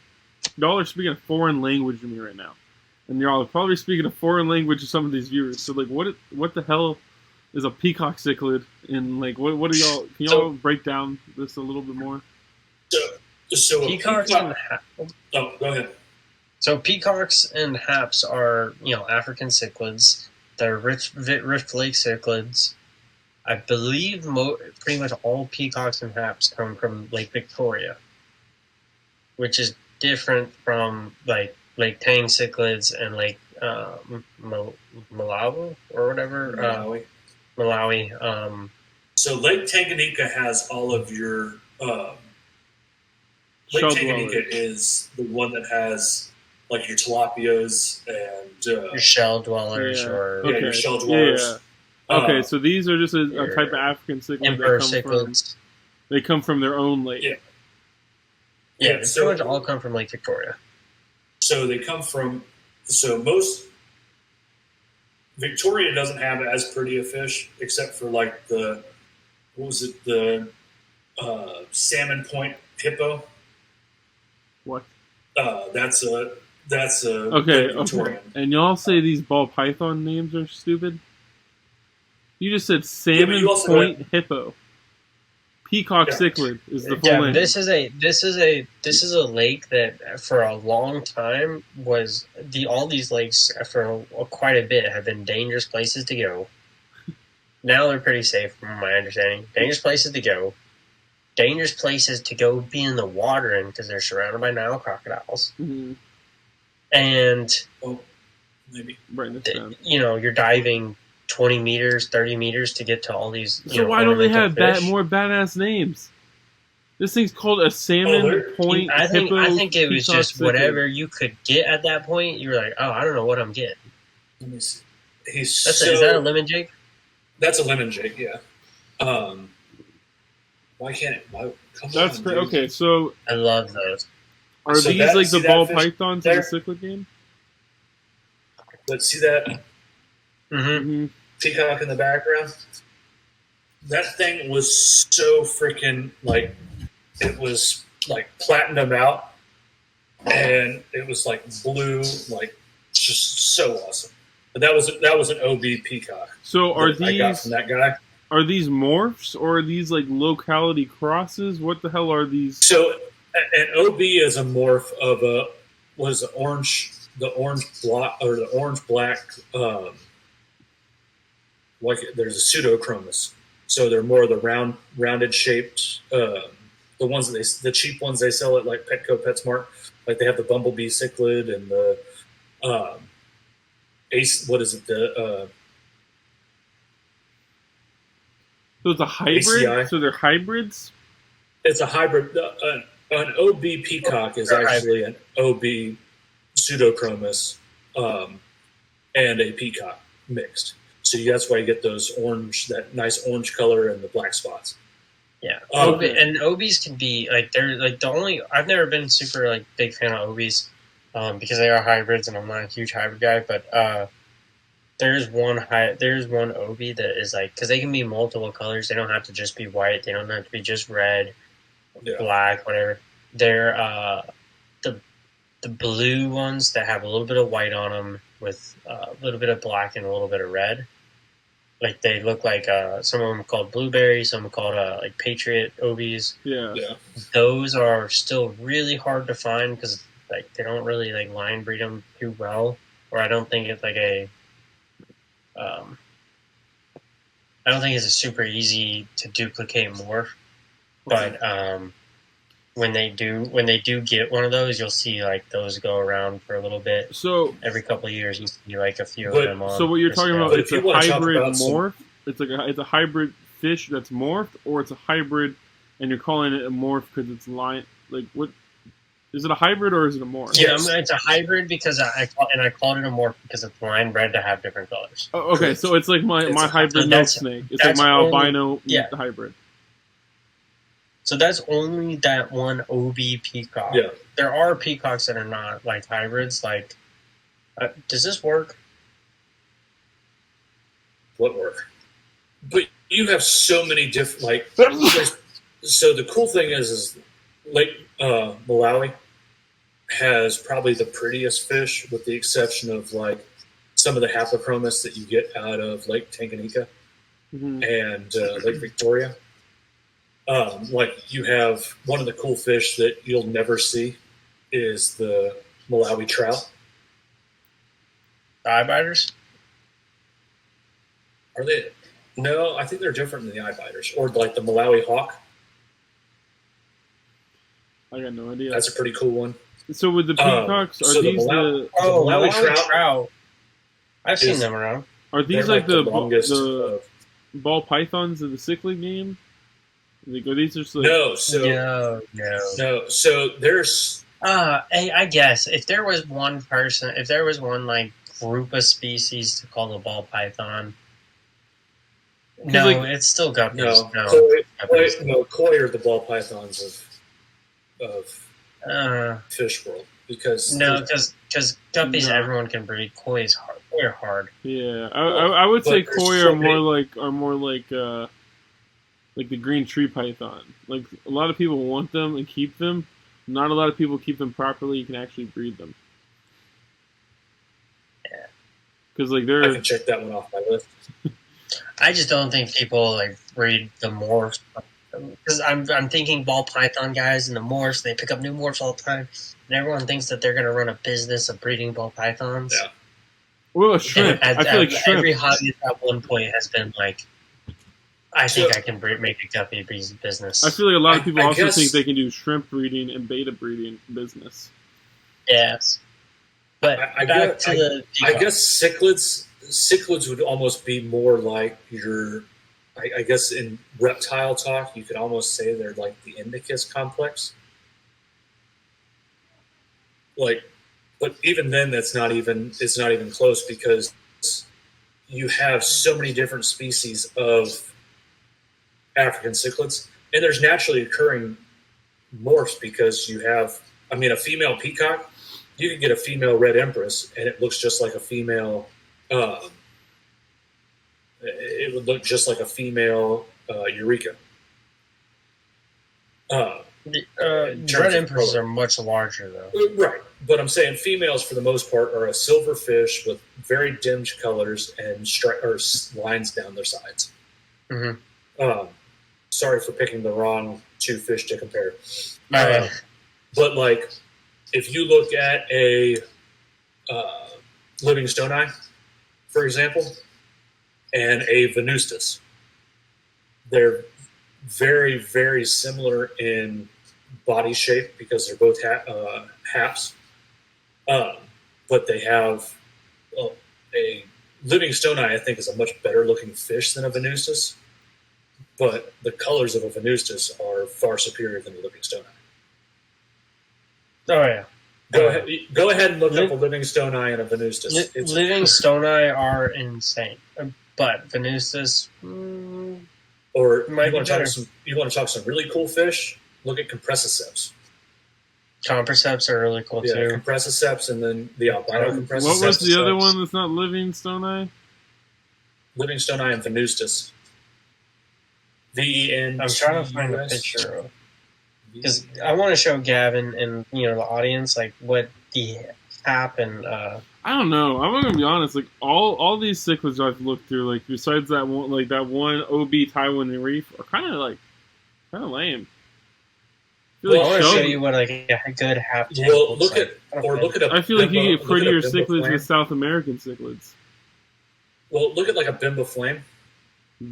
Y'all are speaking a foreign language to me right now, and y'all are probably speaking a foreign language to some of these viewers. So like, what the hell is a peacock cichlid? And like, what do y'all? Can y'all break down this a little bit more? So Peacocks and oh, go ahead. So peacocks and haps are African cichlids. They're Rift Lake cichlids. I believe pretty much all peacocks and haps come from Lake Victoria, which is different from like Lake Tang cichlids and Lake Malawi or whatever. Malawi. So Lake Tanganyika has all of your. Lake Shell Tanganyika dwellers. is the one that has like your tilapias and Your shell dwellers Yeah. or yeah, Okay. your shell dwellers. Yeah. Okay, so these are just a type of African cichlid emperor that come from. cichlids. They come from their own lake. Yeah. Yeah, so- pretty much all come from Lake Victoria. So they come from. So most Victoria doesn't have as pretty a fish, except for like the salmon point hippo. What? That's a Okay, Victorian. okay. And y'all say these ball python names are stupid? You just said but salmon you also point hippo. Peacock Yeah. cichlid is the full Yeah, name. this is a lake that for a long time was all these lakes for quite a bit have been dangerous places to go. Now they're pretty safe, from my understanding. Dangerous places to go. Dangerous places to go be in the water in because they're surrounded by Nile crocodiles. Mhm. And Maybe. Writing this down. you're diving 20 meters, 30 meters to get to all these. So why don't they have ornamental fish. more badass names? This thing's called a salmon they're- point I think it was peacock just cichlid. whatever you could get at that point. You were like, oh, I don't know what I'm getting. Let me see. Is Is that a lemon jig? That's a lemon jig, yeah. Why can't it? Come That's on, great. dude. Okay, so I love those. are So these that- like see the that ball fish pythons there? of the cichlid game? Let's see that Mm-hmm. Mm-hmm. peacock in the background. That thing was so freaking like it was like platinum out, and it was like blue, like just so awesome. But that was an OB peacock. So are that I got these from that guy. are these morphs or are these like locality crosses? What the hell are these? So an OB is a morph of the orange block or the orange black. Like there's a pseudochromis, so they're more of the rounded shaped. The ones that the cheap ones they sell at like Petco, PetSmart, like they have the bumblebee cichlid and the ace. What is it? So it's a hybrid. ACI. So they're hybrids. It's a hybrid. An OB peacock is actually an OB pseudochromis and a peacock mixed. So that's why you get those orange, that nice orange color and the black spots. Yeah, Okay. and OBs can be like they're like the only. I've never been super like big fan of OBs because they are hybrids, and I'm not a huge hybrid guy. But there's one OB that is like because they can be multiple colors. They don't have to just be white. They don't have to be just red, Yeah. black, whatever. They're the blue ones that have a little bit of white on them with a little bit of black and a little bit of red. Like they look like some of them are called blueberry, some are called like Patriot OBs. Yeah. Yeah. Those are still really hard to find because like they don't really like line breed them too well or I don't think it's like a. I don't think it's a super easy to duplicate morph, but when they do get one of those, you'll see like those go around for a little bit. So every couple of years, you see like a few But- of them on. So what you're talking about? But It's if you a wanna talk hybrid about some- morph. It's a hybrid fish that's morphed, or it's a hybrid, and you're calling it a morph because it's line. Like what? Is it a hybrid or is it a morph? Yeah, Yes. it's a hybrid because I called it a morph because it's line bred to have different colors. Oh, okay, so it's like my It's- hybrid so milk that's- snake. It's like that's my only- albino yeah. hybrid. So that's only that one OB peacock. Yeah. There are peacocks that are not like hybrids. Like, does this work? What work? But you have so many different so the cool thing is Lake Malawi has probably the prettiest fish, with the exception of like some of the haplochromis that you get out of Lake Tanganyika Mm-hmm. and Lake Victoria. Like you have one of the cool fish that you'll never see is the Malawi trout. The eye biters? Are they? No, I think they're different than the eye biters, or like the Malawi hawk. I got no idea. That's a pretty cool one. So with the peacocks, are so the these Malawi- the Oh, Malawi Malawi trout I've seen is- them around. are these They're like the longest. ball pythons of the cichlid game? Like, are these just like No, so No. So there's I guess if there was one like group of species to call a ball python, no, like- it's still guppies. koi are the ball pythons of Uh, fish world because no, because guppies No. everyone can breed. Koi is hard. Koi are hard. Yeah, I would say But there's koi so are more many- like the green tree python. Like a lot of people want them and keep them. Not a lot of people keep them properly. You can actually breed them. Yeah. Because like I they're can check that one off my list. I just don't think people like breed the morphs. Because I'm thinking ball python guys and the morphs, they pick up new morphs all the time, and everyone thinks that they're going to run a business of breeding ball pythons. Yeah. well, shrimp. And I feel like shrimp. every hobbyist at one point has been like, I think I can make a guppy business. I feel like a lot of people I also guess- think they can do shrimp breeding and beta breeding business. Yes. But I back guess- to the I guess cichlids would almost be more like your. I guess in reptile talk, you could almost say they're like the Indicus complex. Like, but even then, it's not even close because you have so many different species of African cichlids, and there's naturally occurring morphs because you have. I mean, a female peacock, you can get a female red empress, and it looks just like a female. It would look just like a female eureka. red emperors are much larger though. Right, but I'm saying females for the most part are a silver fish with very dimmed colors and lines down their sides. Mhm. Sorry for picking the wrong two fish to compare. Okay. But like, if you look at a living stone eye, for example, and a venustus, they're very, very similar in body shape because they're both haps. But they have a living stone eye, I think, is a much better looking fish than a venustus. But the colors of a venustus are far superior than a living stone eye. Oh yeah. Go ahead and look up a living stone eye and a venustus. Living stone eye are insane, but venustus. Or Might you be want to talk better. some really cool fish? Look at compressiceps. Comperceps are really cool Yeah, too. compressiceps, and then the albino compressiceps. What was the other one that's not living stone eye? Living stone eye and venustus. VEN. I'm trying to find a picture of because I want to show Gavin and the audience like what the happened. I don't know. I'm gonna be honest. Like all these cichlids I've looked through, like besides that one OB Taiwan Reef, are kind of lame. feel like I want to show Shelby- you what like a good half tank Well, looks look like. at or look at a. I feel like you Bimba- get look at a prettier Bimba cichlids flame. with South American cichlids. Well, look at like a Bimba flame.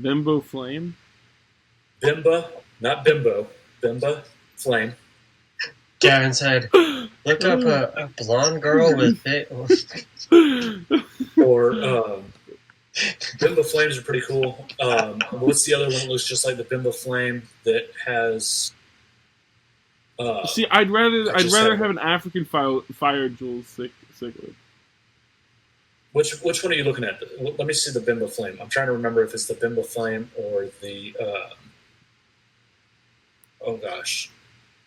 Bimbo flame. Bimba, not bimbo. Bimba flame. Gavin said, "Look up a blonde girl with big." Or Bimba flames are pretty cool. What's the other one that looks just like the Bimba flame that has? See, I'd rather just have had- an African fire jewel cichlid. Which one are you looking at? Let me see the Bimba flame. I'm trying to remember if it's the Bimba flame or the. Oh gosh.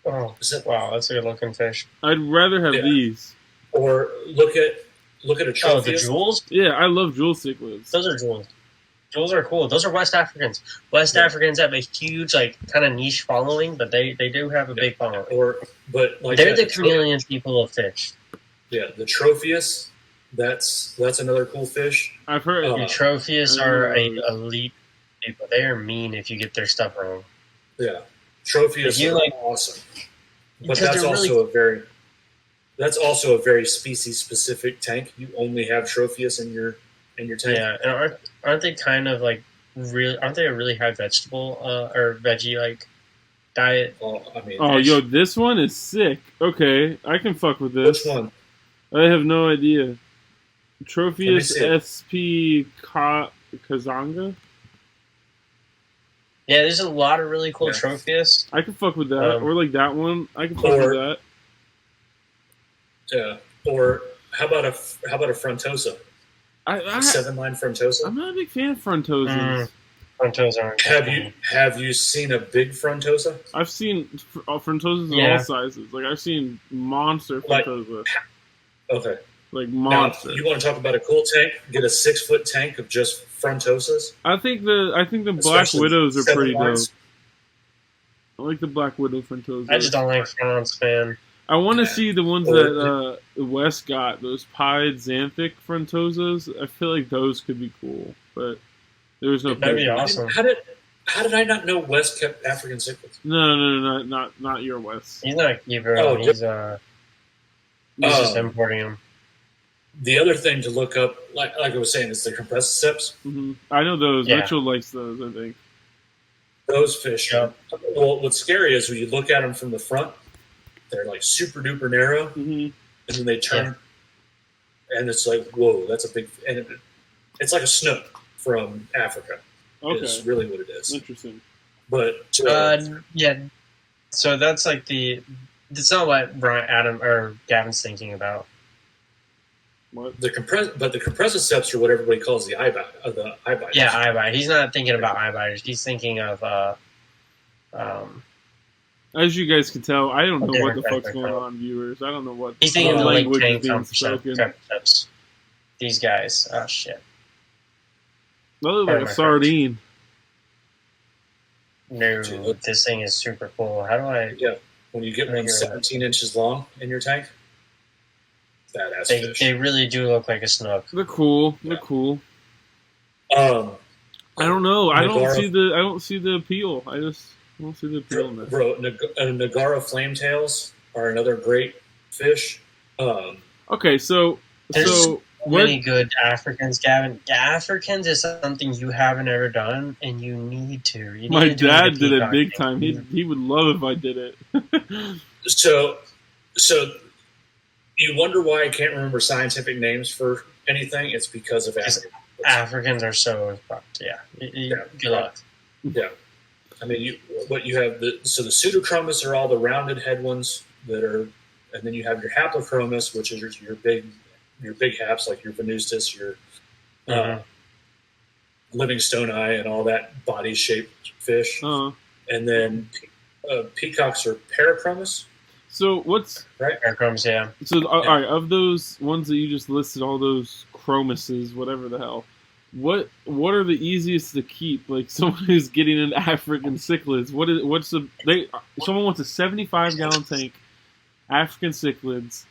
Oh, Is it, wow, that's a good looking fish. I'd rather have Yeah. these. or look at a trophy. Oh, the jewels? Yeah, I love jewel cichlids. Those are jewels. Jewels are cool. Those are West Africans. West Africans have a huge, like, kind of niche following, but they do have a big following. But like They're yeah, the chameleon people of fish. Yeah, the Tropheus. That's another cool fish. I've heard. The Tropheus are a elite people. They are mean if you get their stuff wrong. Yeah, Tropheus If you are like- awesome. But Because that's they're also a very species specific tank. You only have Tropheus in your tank. Yeah, and aren't they kind of like really? Aren't they a really high vegetable or veggie like diet? Well, I mean, Oh, yo, this one is sick. Okay, I can fuck with this. which one? I have no idea. Tropheus see it. SP Kazanga? Yeah, there's a lot of really cool Yeah. Tropheus. I can fuck with that. Or like that one. I can fuck Or- with that. Yeah. Or how about a Frontosa? I 7-line Frontosa. I'm not a big fan of frontoses. Frontos aren't. Have you seen a big Frontosa? I've seen frontoses of Yeah. all sizes. Like I've seen monster Like- frontosa. Okay. Like Now, monster. you want to talk about a cool tank? Get a 6-foot tank of just Frontosas. I think the Black Especially Widows are 7 pretty dope. lines. I like the Black Widow frontoses. I just don't like fronts, man. I want to Yeah. see the ones Or- that Wes got, those pied xanthic frontosas. I feel like those could be cool, but there's no. That'd be picture. awesome. How did I not know West kept African cichlids? No, not your Wes. He's not a keeper. Oh, He's just importing them. The other thing to look up, like I was saying, is the compressiceps. Hmm I know those. Yeah. Mitchell likes those. I think. Those fish. Yeah. Well, what's scary is when you look at them from the front, they're like super duper narrow, Hmm and then they turn, and it's like, whoa, that's a big. And it's like a snook from Africa. Okay, Is really what it is. interesting. But Yeah. So that's like That's not what Adam or Gavin's thinking about. What? the compressiceps are what everybody calls the eye bite. Yeah, eye bite. He's not thinking about eye biters. He's thinking of As you guys can tell, I don't know Yeah, what the right, fuck's right, going right. on, viewers. I don't know what he's thinking of the lake language is tank being compressiceps. spoken. These guys. Oh shit. That looks like Oh, a my sardine. No, Dude. this thing is super cool. How do I? Yeah. When you get one 17 inches long in your tank, badass fish. They really do look like a snook. They're cool. Yeah. They're cool. Um, I don't know. I don't Nagara- see the appeal. I don't see the appeal in this. bro, Nagara flametails are another great fish. Okay, so There's what? Many good Africans, Gavin. Africans is something you haven't ever done, and you need to. You need My to do dad the did it peacock big thing. time. He would love if I did it. So you wonder why I can't remember scientific names for anything? It's because of Because Africa. Africans are so fucked. Yeah. Good luck. Yeah. I mean, you have the pseudochromis are all the rounded head ones that are, and then you have your haplochromis, which is your big haps like your venustus, your Mhm. Livingstone and all that body shaped fish, and then peacocks are parachromis, So what's right? Here comes, yeah. so? All right, of those ones that you just listed, all those chromuses, whatever the hell. What are the easiest to keep? Like someone who's getting into African cichlids. Someone wants a 75-gallon tank, African cichlids.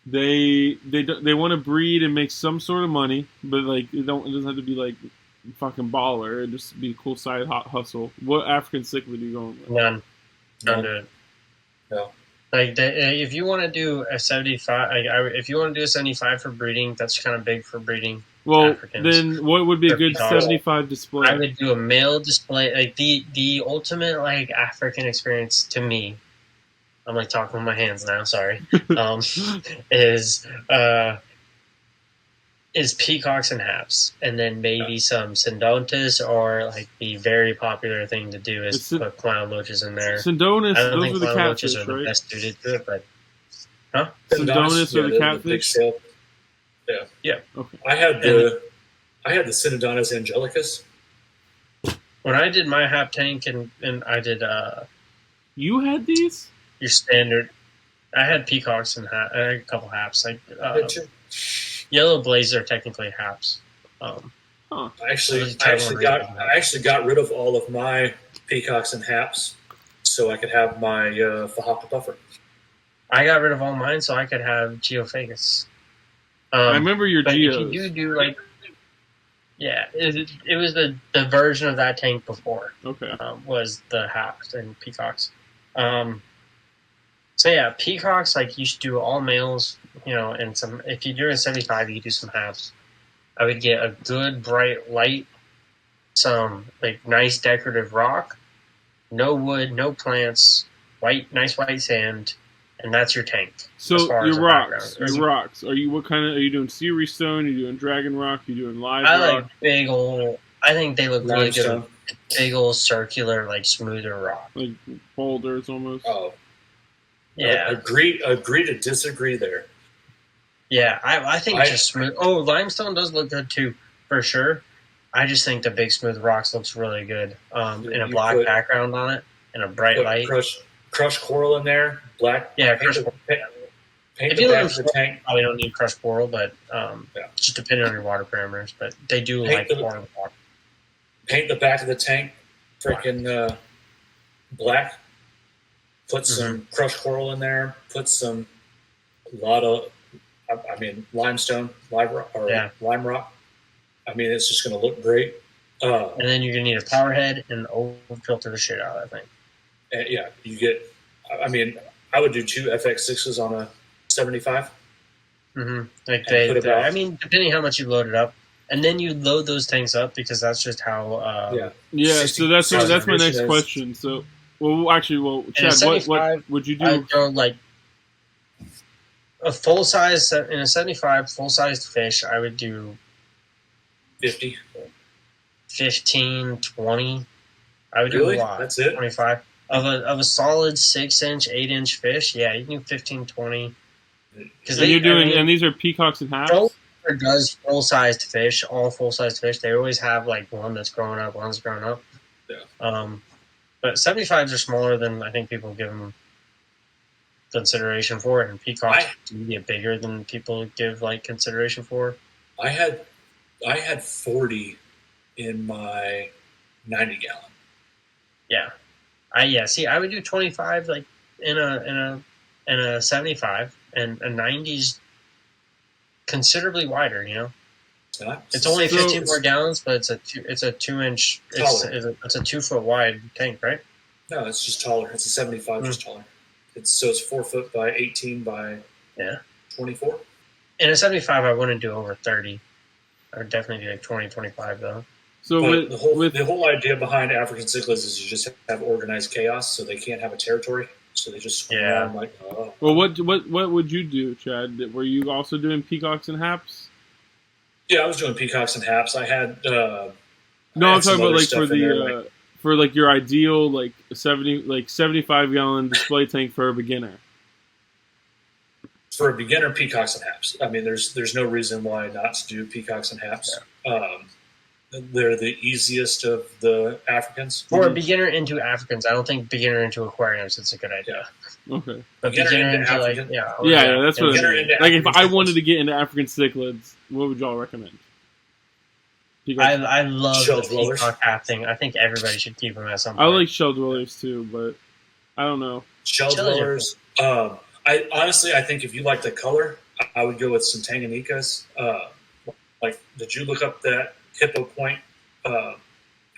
They want to breed and make some sort of money, but like it doesn't have to be like fucking baller. It just be a cool side hot hustle. What African cichlid are you going with? None. Don't do it. No. Like, if you want to do a 75, if you want to do a 75 for breeding, that's kind of big for breeding Well, Africans. then what would be a Or good peacocks. 75 display? I would do a male display, like the ultimate like African experience to me. I'm like talking with my hands now. Sorry. Is peacocks and haps, and then maybe some Sindontis, or like the very popular thing to do is put clown loaches in there. Sindonis, I don't those think are the clown loaches catfish, are the right? best suited to it, but huh? Sindonis are the big catfish? sail. Yeah. Yeah. Okay. I had the Synodontis angelicus. When I did my hap tank and I did You had these? your standard, I had peacocks and I had a couple haps. Like yellow blazes are technically haps. I actually got rid of all of my peacocks and haps so I could have my Fahaka buffer. I got rid of all mine so I could have Geophagus. I remember your Geos. If you do like, yeah, it was the version of that tank before. Okay. Was the haps and peacocks. So yeah, peacocks, like, you should do all males, and some. If you're doing 75, you could do some haps. I would get a good bright light, some like nice decorative rock, no wood, no plants, nice white sand, and that's your tank. So your rocks, Are you doing Series Stone? Are you doing Dragon Rock? Are you doing Live Rock? Like big old. I think they look really good. Big old circular, like smoother rock, like boulders almost. Oh, yeah. Agree to disagree there. Yeah, I think just smooth. Oh, limestone does look good too, for sure. I just think the big smooth rocks looks really good. In a black background on it, and a bright light. Crushed coral in there, black. Yeah, paint the back of the tank. Probably don't need crushed coral, but just depending on your water parameters. But they do like coral water. Paint the back of the tank, freaking black. Put some crushed coral in there. Put limestone, lime rock. I mean, it's just going to look great. And then you're going to need a power head and over-filter the shit out of that thing. Yeah, you get. I mean, I would do 2 FX6s on a 75. Mm-hmm. I mean, depending how much you load it up, and then you load those tanks up because that's just how. Yeah. So that's my next question. So, Chad, what would you do? I'd throw like a full size in a 75 full sized fish. I would do 50, 15, 20. I would do a lot. That's it. 25 of a solid 6-inch, 8-inch fish. Yeah, you can do 15, 20. And these are peacocks and haps. Does full-sized fish, all full-sized fish. They always have like one that's growing up, one that's growing up. Yeah. But 75s are smaller than I think people give them consideration for, and peacocks do get bigger than people give like consideration for. I had 40 in my 90 gallon. Yeah. See, I would do 25 like in a 75, and a 90's considerably wider. It's only 15 more gallons, but it's a 2-inch. It's a 2 foot wide tank, right? No, it's just taller. It's a 75, just taller. It's 4 foot by 18 by 24. In a 75, I wouldn't do over 30. I would definitely do like 20, 25 though. So the whole idea behind African cichlids is you just have organized chaos, so they can't have a territory. So they just swim around like. Oh. Well, what would you do, Chad? Were you also doing peacocks and haps? Yeah, I was doing peacocks and haps. I had. I'm talking about like for your ideal 75 gallon display tank for a beginner. For a beginner, peacocks and haps. I mean, there's no reason why not to do peacocks and haps. Yeah. They're the easiest of the Africans. For a beginner into Africans, I don't think beginner into aquariums is a good idea. Okay. But beginner into African, that's what. Like if I wanted to get into African cichlids, what would y'all recommend? I love the peacock hat thing. I think everybody should keep them at some point. I like shell dwellers too, but I don't know. Shell dwellers. I think if you like the color, I would go with some Tanganykas. Did you look up that hippo point? Or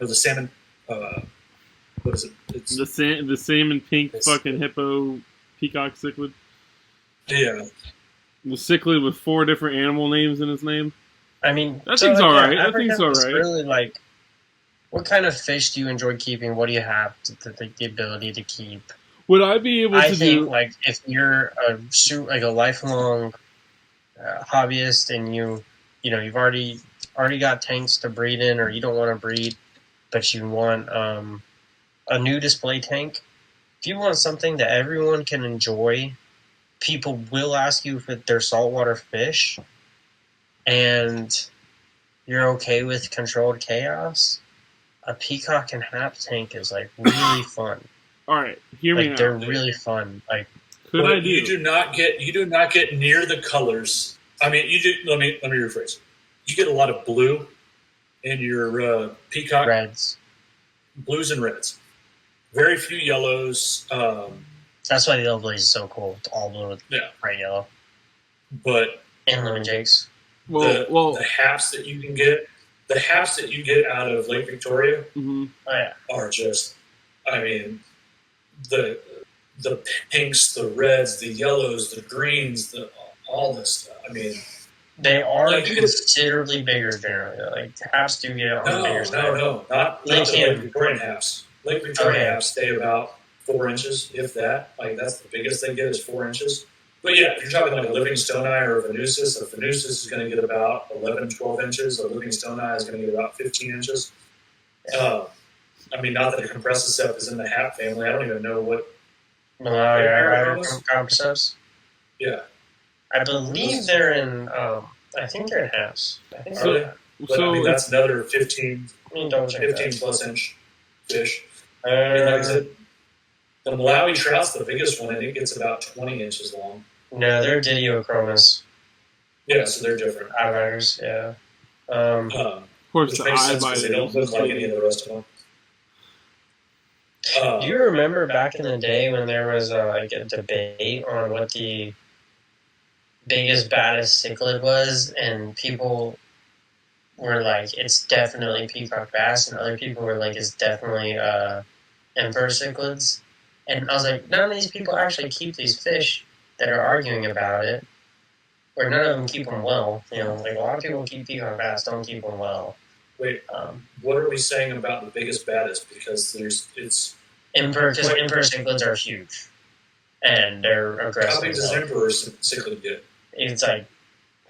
the salmon? What is it? It's the salmon pink fucking hippo. peacock cichlid. Yeah. The cichlid with 4 different animal names in its name. I mean, That thing's alright. That thing's African is alright. really like, what kind of fish do you enjoy keeping? What do you have the ability to keep? Would I be able to I think do... like if you're a lifelong hobbyist and you've already got tanks to breed in, or you don't want to breed, but you want a new display tank. If you want something that everyone can enjoy, people will ask you for their saltwater fish, and you're okay with controlled chaos, a peacock and hap tank is like really fun. Alright, hear me Like out. they're really fun. Like Could I do? You do not get near the colors. I mean, you do. Let me rephrase. You get a lot of blue in your peacock. reds. Blues and reds. Very few yellows. That's why the yellow blaze is so cool. It's all blue with Yeah. bright yellow. But And lemon jakes. the haps that you can get, out of Lake Victoria Mhm. Oh yeah. are just, I mean, the pinks, the reds, the yellows, the greens, all this stuff. I mean, They are Like, you considerably bigger generally. Like haps do get on the bigger side. no, not They the can. Lake Victorian haps. Lake Victoria Okay. haps stay about 4 inches, if that. Like, that's the biggest they get is 4 inches. But yeah, if you're talking like a living stone eye or a Venusis is going to get about 11, 12 inches. A living stone eye is going to get about 15 inches. I mean, not that the compressive is in the hap family. I don't even know what. Malawi Comprecepts. Yeah. I believe they're in. I think they're in haps. I think Are they're. they? But I mean, that's another 15 Double check 15 plus inch fish. that. And like I said, the Malawi trout's the biggest one, and it gets about 20 inches long. No, they're Didiochromis Yeah, so they're different. outriders. Yeah. Of course, Which the makes eye sense because they don't look like any of the rest of them. Do you remember back in the day when there was like a debate on what the biggest, baddest cichlid was, and people were like, it's definitely peacock bass, and other people were like, it's definitely emperor cichlids. And I was like, none of these people actually keep these fish that are arguing about it, or none of them keep them well. You know, like a lot of people keep peacock bass, don't keep them well. Wait, what are we saying about the biggest, baddest? Because Emperor cichlids are huge, and they're aggressive. how big does Emperor cichlid get? It's like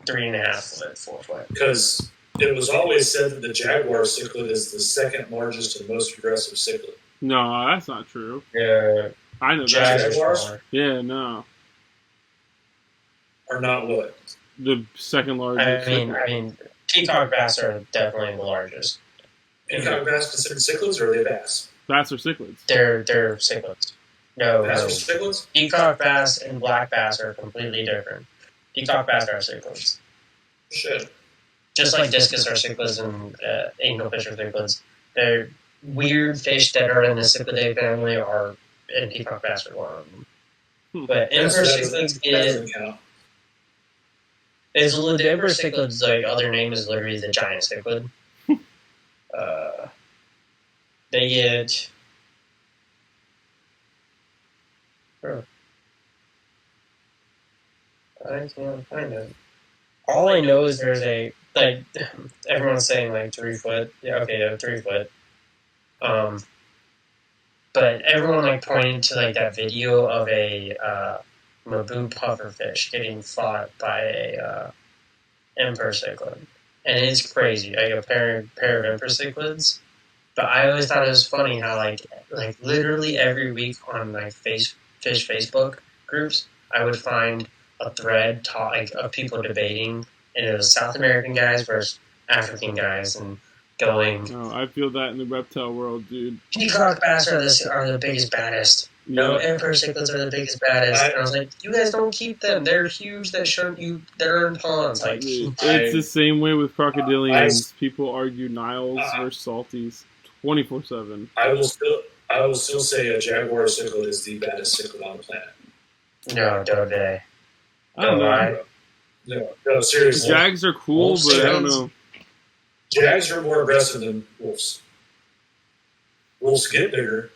3.5 foot, 4 foot. Because it was always said that the jaguar cichlid is the second largest and most aggressive cichlid. No, that's not true. Yeah, I know that. Jaguars? Yeah, no. Are not what? The second largest. I mean, peacock bass are definitely the largest. Peacock bass considered cichlids, or are they bass? Bass or cichlids? They're cichlids. No, Bass or cichlids? peacock bass and black bass are completely different. Peacock bass are cichlids. Shit. Just like discus are cichlids and angelfish are cichlids. They're weird fish that are in the cichlidae family, and peacock bass are one of them. But emperor cichlids doesn't count. the emperor cichlid's like other name is literally the giant cichlid. They get. I can't find it. All I know is there's everyone's saying like 3 foot. Yeah, okay, yeah, 3 foot. But everyone like pointed to like that video of a Mabu pufferfish getting fought by a emperor cichlid, and it's crazy. Like a pair of emperor cichlids. But I always thought it was funny how like literally every week on like fish Facebook groups, I would find a thread of people debating, and it was South American guys versus African guys, and going. Oh, I feel that in the reptile world, dude. Peacock bass are the biggest, baddest. No, emperor cichlids are the biggest, baddest. And I was like, you guys don't keep them. They're huge. That they're in ponds. Like, it's the same way with crocodilians. People argue Niles versus Salties 24/7. I will still say a jaguar cichlid is the baddest cichlid on the planet. No, don't they? I don't know. No, seriously. Jags are cool, but I don't know. Jags are more aggressive than wolves. Wolves get bigger,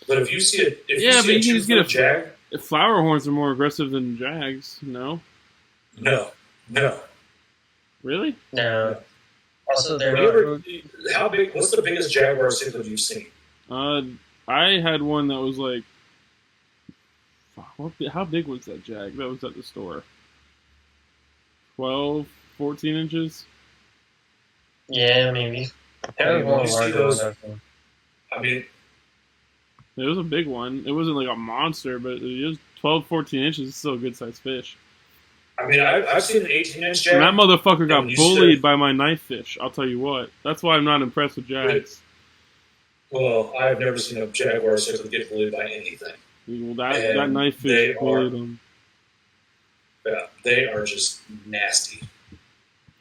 but if you see a 2 foot jag, Flower horns are more aggressive than jags. No, No. really? No. Also, they're How big? What's the biggest jaguar cichlid you've seen? I had one that was like, how big was that jag that was at the store? 12, 14 inches. Yeah, maybe. You see those? I mean, It was a big one. It wasn't like a monster, but it was 12, 14 inches. It's still a good sized fish. I've seen an 18-inch jag. And that motherfucker got you bullied said- by my knife fish. I'll tell you what. That's why I'm not impressed with jags. Well, I've never seen a jaguar cichlid get bullied by anything. Well, that knife fish bullied him. Yeah, they are just nasty.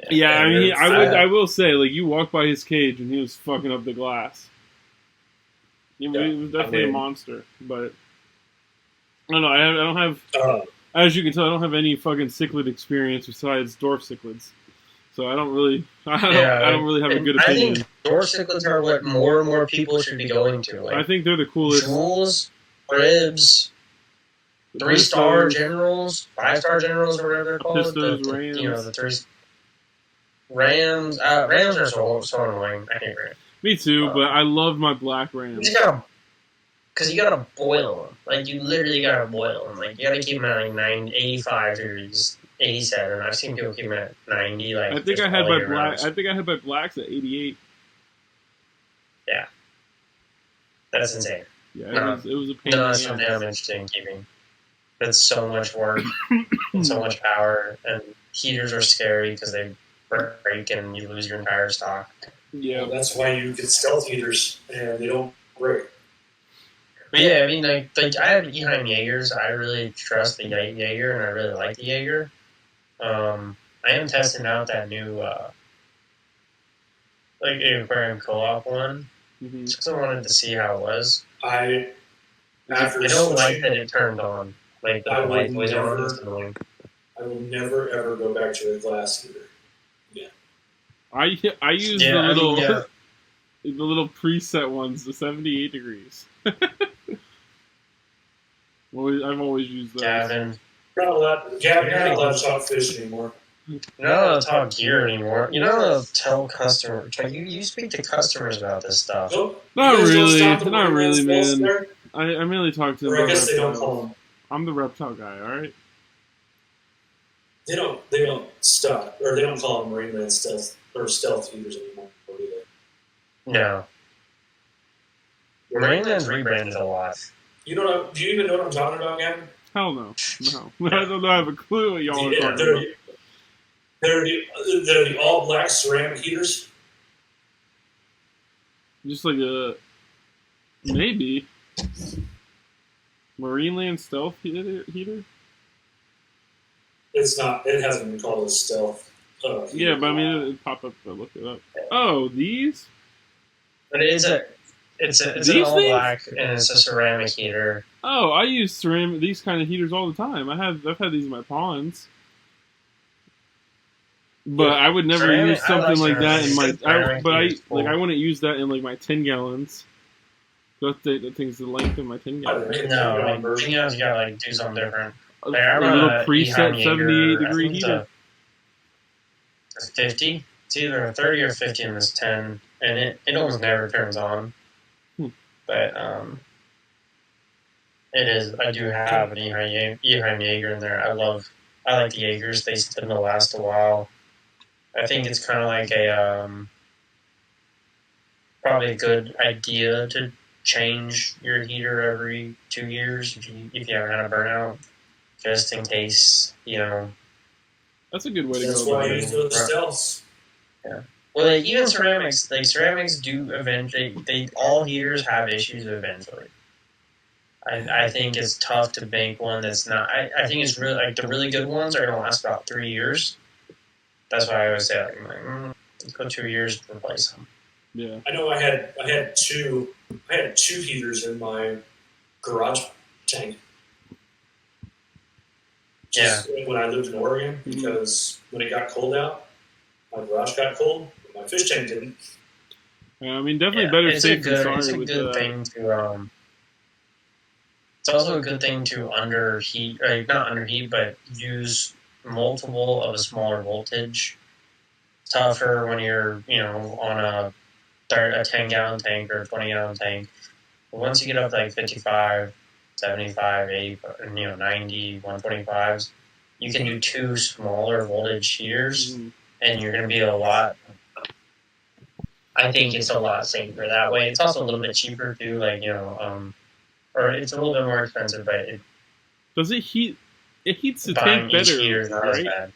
Yeah, I And mean, they're I will say, like, you walk by his cage and he was fucking up the glass. He was definitely a monster, but I don't know. I don't have, as you can tell, I don't have any fucking cichlid experience besides dwarf cichlids. So I don't really have a good opinion. I think dwarf cichlids are what more and more people should be going to. Like, I think they're the coolest. Jewels, ribs, 3-star generals, 5-star generals, or whatever they're called. Pistos, Rams. The 3 Rams. Rams are so annoying. I hate Rams. Me too, but I love my black Rams. Because you gotta boil them. Like, you literally gotta boil them. Like, you gotta keep them at like 85 degrees, 87. I've seen people keep them at 90. Like, I think I had my blacks at 88. Yeah, that's insane. Yeah, it was a pain. No, that's something I'm interested in keeping. That's so much work and so much power. And heaters are scary because they break and you lose your entire stock. Yeah, well, that's why you get stealth heaters and they don't break. But yeah, I mean, like I have Eheim Jaegers. I really trust the Jaeger, and I really like the Jaeger. I am testing out that new aquarium co-op one. Mm-hmm. Just I wanted to see how it was. I don't like that it turned on. Like the light was on. It's annoying. I will never ever go back to a glass heater. I use the little preset ones, the 78 degrees. I've always used those. Gavin, you're not allowed to talk fish anymore. You're not allowed to talk gear anymore. You're not allowed to tell customers. You speak to customers about this stuff. Not really, man. I mainly talk to them. Or I guess they don't call them. I'm the reptile guy, alright? They don't stop, or they don't call them Marineland stealth heaters anymore, do they? No. Marineland's rebranded a lot. Do you even know what I'm talking about, Gavin? Hell no. I don't have a clue what y'all are talking about. They're the all black ceramic heaters. Just like maybe Marineland stealth heater. It's not. It hasn't been called a stealth. Yeah, but I mean, it popped up. I looked it up. Oh, these. But it's an all black and it's a ceramic heater. Oh, I use these kind of heaters all the time. I've had these in my ponds. But I would never use something like that in my. I wouldn't use that in like my 10 gallons. That thing's the length of my 10 gallons. No, 10 gallons you gotta do something different. A little preset 78 degree heater. It's 50. It's either a 30 or 50 in this 10, and it almost never turns on. But it is. I do have an Eheim Jaeger in there. I like the Jaegers. They tend to last a while. I think it's kind of like probably a good idea to change your heater every 2 years if you haven't had a burnout, just in case, That's a good way to That's go why about I it. use those stealths. Yeah. Well, even ceramics do eventually. All heaters have issues eventually. I think it's tough to make one that's not. I think it's really like the really good ones are gonna last about 3 years. That's why I always say go 2 years to replace them. Yeah. I know I had two heaters in my garage tank. When I lived in Oregon, because when it got cold out, my garage got cold, but my fish tank didn't. Yeah, I mean, definitely better safe than sorry. It's a good thing to. It's also a good thing to underheat, not underheat, but use multiple of a smaller voltage. Tougher when you're, on a 10-gallon tank or a 20-gallon tank. But once you get up to like 55, 75, 80, 90, 125s, you can do 2 smaller voltage heaters, and you're going to be a lot. I think it's a lot safer that way. It's also a little bit cheaper too, or it's a little bit more expensive, but does it heat? It heats the buying tank each better, heater is not as right? bad.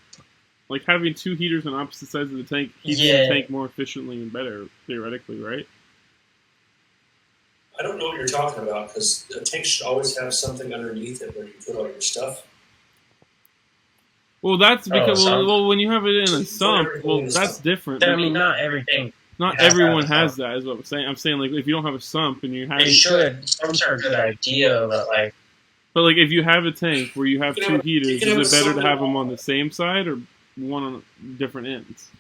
Like having 2 heaters on opposite sides of the tank heats the tank more efficiently and better, theoretically, right? I don't know what you're talking about, because a tank should always have something underneath it where you put all your stuff. Well, that's because when you have it in a sump, that's different. I mean, not everything. Not everyone has that, is what I'm saying. I'm saying, like, if you don't have a sump and you have... They should. Sumps are a good idea, but, like... But, like, if you have a tank where you have 2 heaters, is it better to have them on the same side or one on different ends?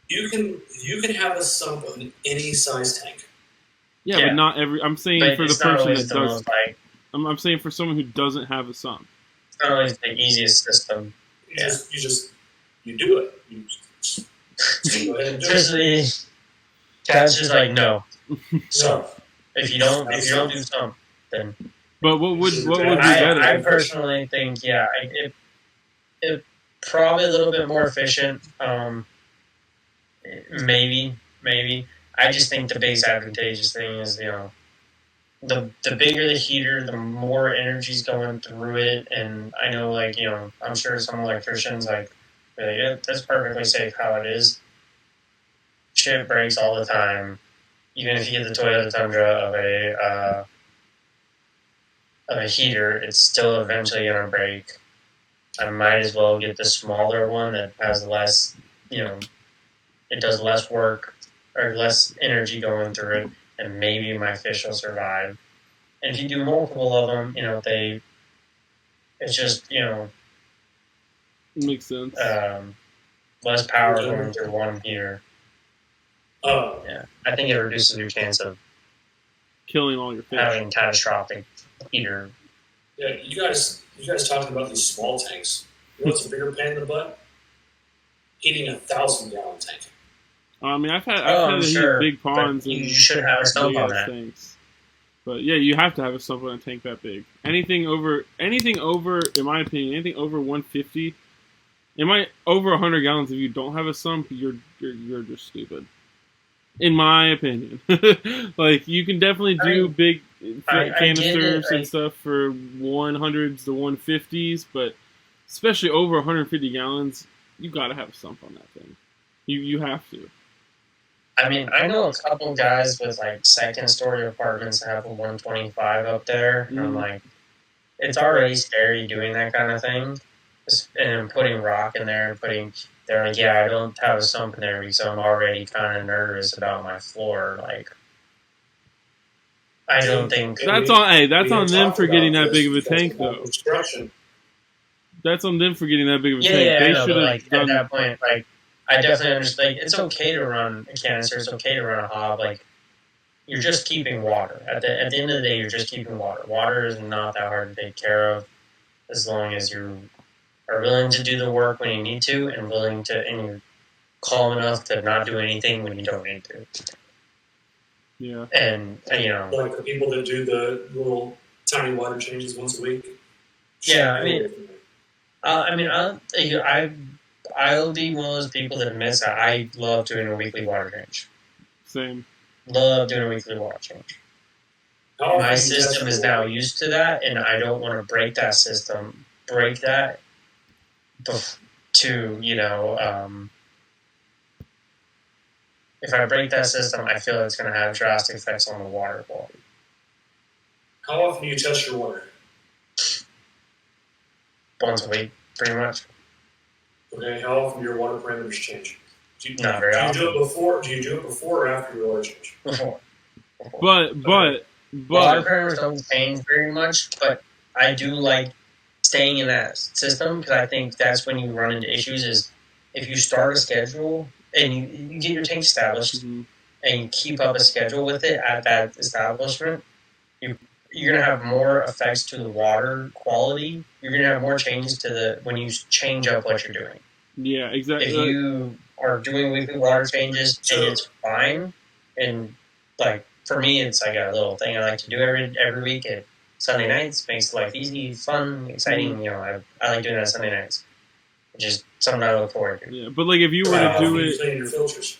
You can have a sump on any size tank. Yeah, but not every... I'm saying but for the person that does... I'm saying for someone who doesn't have a sump. It's not always the easiest system. You do it. You just go ahead and do it. Cat's just like, no. So if you don't do sump, then... But what would be better? I personally think, it probably a little bit more efficient. Maybe. I just think the biggest advantageous thing is, the bigger the heater, the more energy's going through it. And I know, I'm sure some electricians, that's perfectly safe how it is. Shit breaks all the time. Even if you get the Toyota Tundra of a heater, it's still eventually going to break. I might as well get the smaller one that has less, it does less work or less energy going through it, and maybe my fish will survive. And if you do multiple of them, it's just, makes sense. Less power going through one heater. I think it reduces your chance of killing all your fish, having catastrophic heater. Yeah, you guys talking about these small tanks. You know what's a bigger pain in the butt? Heating a 1,000-gallon tank. I mean, I've had to heat big ponds and you should have a sump on that. Things. But yeah, you have to have a sump on a tank that big. Anything over, in my opinion, anything over 150, over 100 gallons. If you don't have a sump, you're just stupid. In my opinion, like you can definitely do big canisters and stuff for 100s to 150s, but especially over 150 gallons, you got to have a sump on that thing. You have to. I mean, I know a couple guys with second-story apartments that have a 125 up there. And I'm like, it's already scary doing that kind of thing, and putting rock in there and they're like, I don't have a sump in there, so I'm already kind of nervous about my floor. I don't think that's on them for getting that big of a tank, though. That's on them for getting that big of a tank. They should have done at that point. I definitely understand. It's okay to run a canister. It's okay to run a hob. You're just keeping water. At the end of the day, you're just keeping water. Water is not that hard to take care of, as long as you are willing to do the work when you need to, and you're calm enough to not do anything when you don't need to. Yeah. And like the people that do the little tiny water changes once a week. Yeah, I'll be one of those people that admits that I love doing a weekly water change. Same. Love doing a weekly water change. My system is now used to that, and I don't want to break that system. If I break that system, I feel it's going to have drastic effects on the water quality. How often do you test your water? Once a week, pretty much. Okay, how often do your water parameters change? Not very often. Do you do it before or after your water change? Before. But water parameters don't change very much, but I do like staying in that system, because I think that's when you run into issues. Is if you start a schedule and you get your tank established, and you keep up a schedule with it at that establishment, you're gonna have more effects to the water quality. You're gonna have more changes to the when you change up what you're doing. Yeah, exactly. If you are doing weekly water changes and it's fine, and like for me, it's like a little thing I like to do every week at Sunday nights. Makes life easy, fun, exciting. You know, I like doing that Sunday nights. Just something I look forward to. Yeah, but like if you were to do it, clean your filters.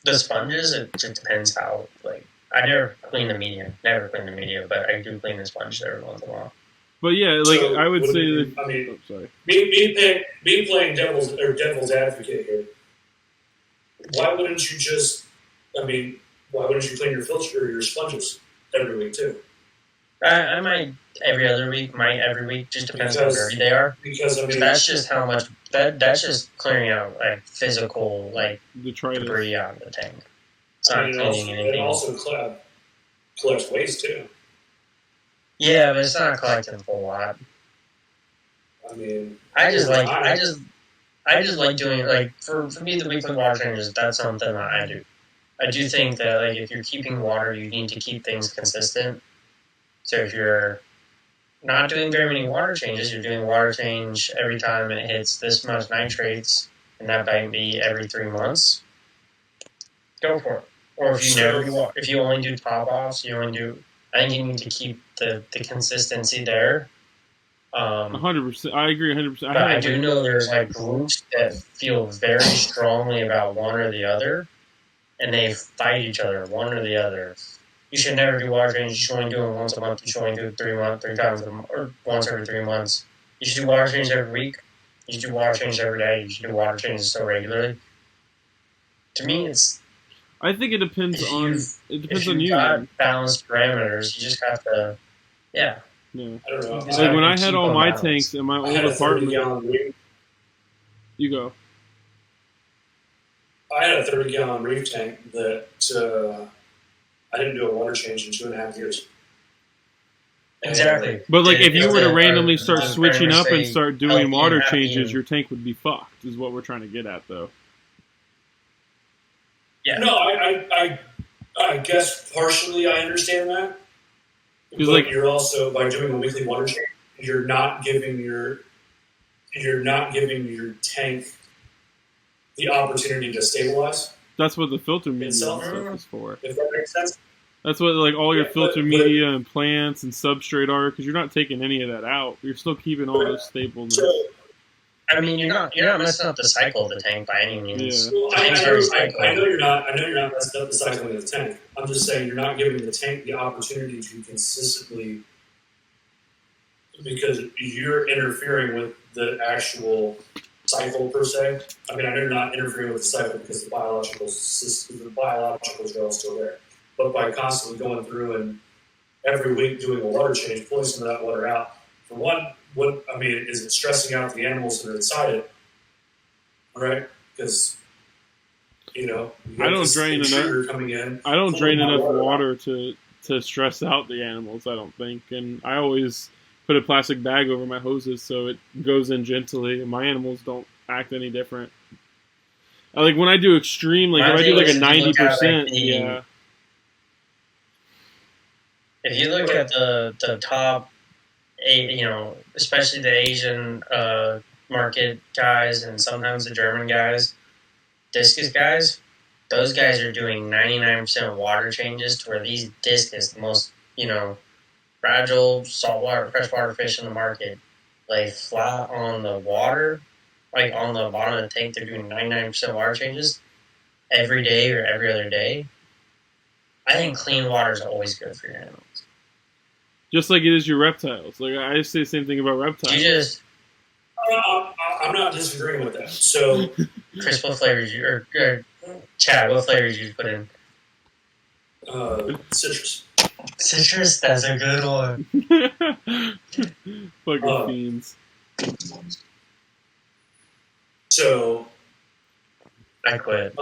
The sponges, it just depends how. Like I never clean the media, but I do clean the sponge every once in a while. But yeah, like So, I would what do say we that. do? I mean, sorry. me playing devil's advocate here. Why wouldn't you just? I mean, why wouldn't you clean your filter or your sponges every week too? I might every other week, might every week, just depends how dirty they are. Because I mean, That's just how much. That's just clearing out like physical like Detritus. debris out of the tank. It's not cleaning it anything. also collects waste too. Yeah, but it's not collecting a whole lot. I mean, I just like doing like for me the weekly water changes. That's something that I do. I do think that like if you're keeping water, you need to keep things consistent. So if you're not doing very many water changes, you're doing water change every time it hits this much nitrates, and that might be every 3 months. Go for it. Or if you only do top offs, you only do. I think you need to keep the consistency there. 100%. I agree 100%. But I do know there's like groups that feel very strongly about one or the other, and they fight each other, one or the other. You should never do water changes. You should only do them once a month. You should only do it 3 times a month, or once every 3 months. You should do water changes every week. You should do water changes every day. You should do water changes so regularly. To me, it's. I think it depends on. It depends on you. Got balanced parameters. You just have to. Yeah. Yeah. I don't know. Like when I had all my tanks in my old apartment. You go. I had a 30-gallon reef tank that I didn't do a water change in 2.5 years. Exactly. But like if you were to randomly start switching up and start doing water changes, your tank would be fucked, is what we're trying to get at though. Yeah. No, I guess partially I understand that. But like, you're also, by doing a weekly water change, you're not giving your tank the opportunity to stabilize. That's what the filter media stuff is for. If that makes sense. That's what like all your filter media and plants and substrate are, because you're not taking any of that out. You're still keeping all those stableness. So, I mean, you're not messing up the cycle of the tank by any means. Yeah. Well, I know you're not messing up the cycling of the tank. I'm just saying you're not giving the tank the opportunity to consistently, because you're interfering with the actual cycle per se. I mean, I know you're not interfering with the cycle because the biologicals are all still there. But by constantly going through and every week doing a water change, pulling some of that water out, for one, is it stressing out the animals that are inside it? Right? Because I don't drain enough. Coming in, I don't drain enough water to stress out the animals. I don't think, and I always put a plastic bag over my hoses so it goes in gently, and my animals don't act any different. Like when I do extreme, like if I do like a 90%, yeah. If you look at the top 8, especially the Asian market guys and sometimes the German guys, discus guys, those guys are doing 99% water changes to where these discus, the most, fragile saltwater, freshwater fish in the market, lay flat on the water, like on the bottom of the tank. They're doing 99% water changes every day or every other day. I think clean water is always good for your animals. Just like it is your reptiles. Like I say the same thing about reptiles. I'm not disagreeing with that. So, Chris, what flavors or Chad, what flavors you put in? Citrus. Citrus, that's a good one. Fucking fiends. So, I quit.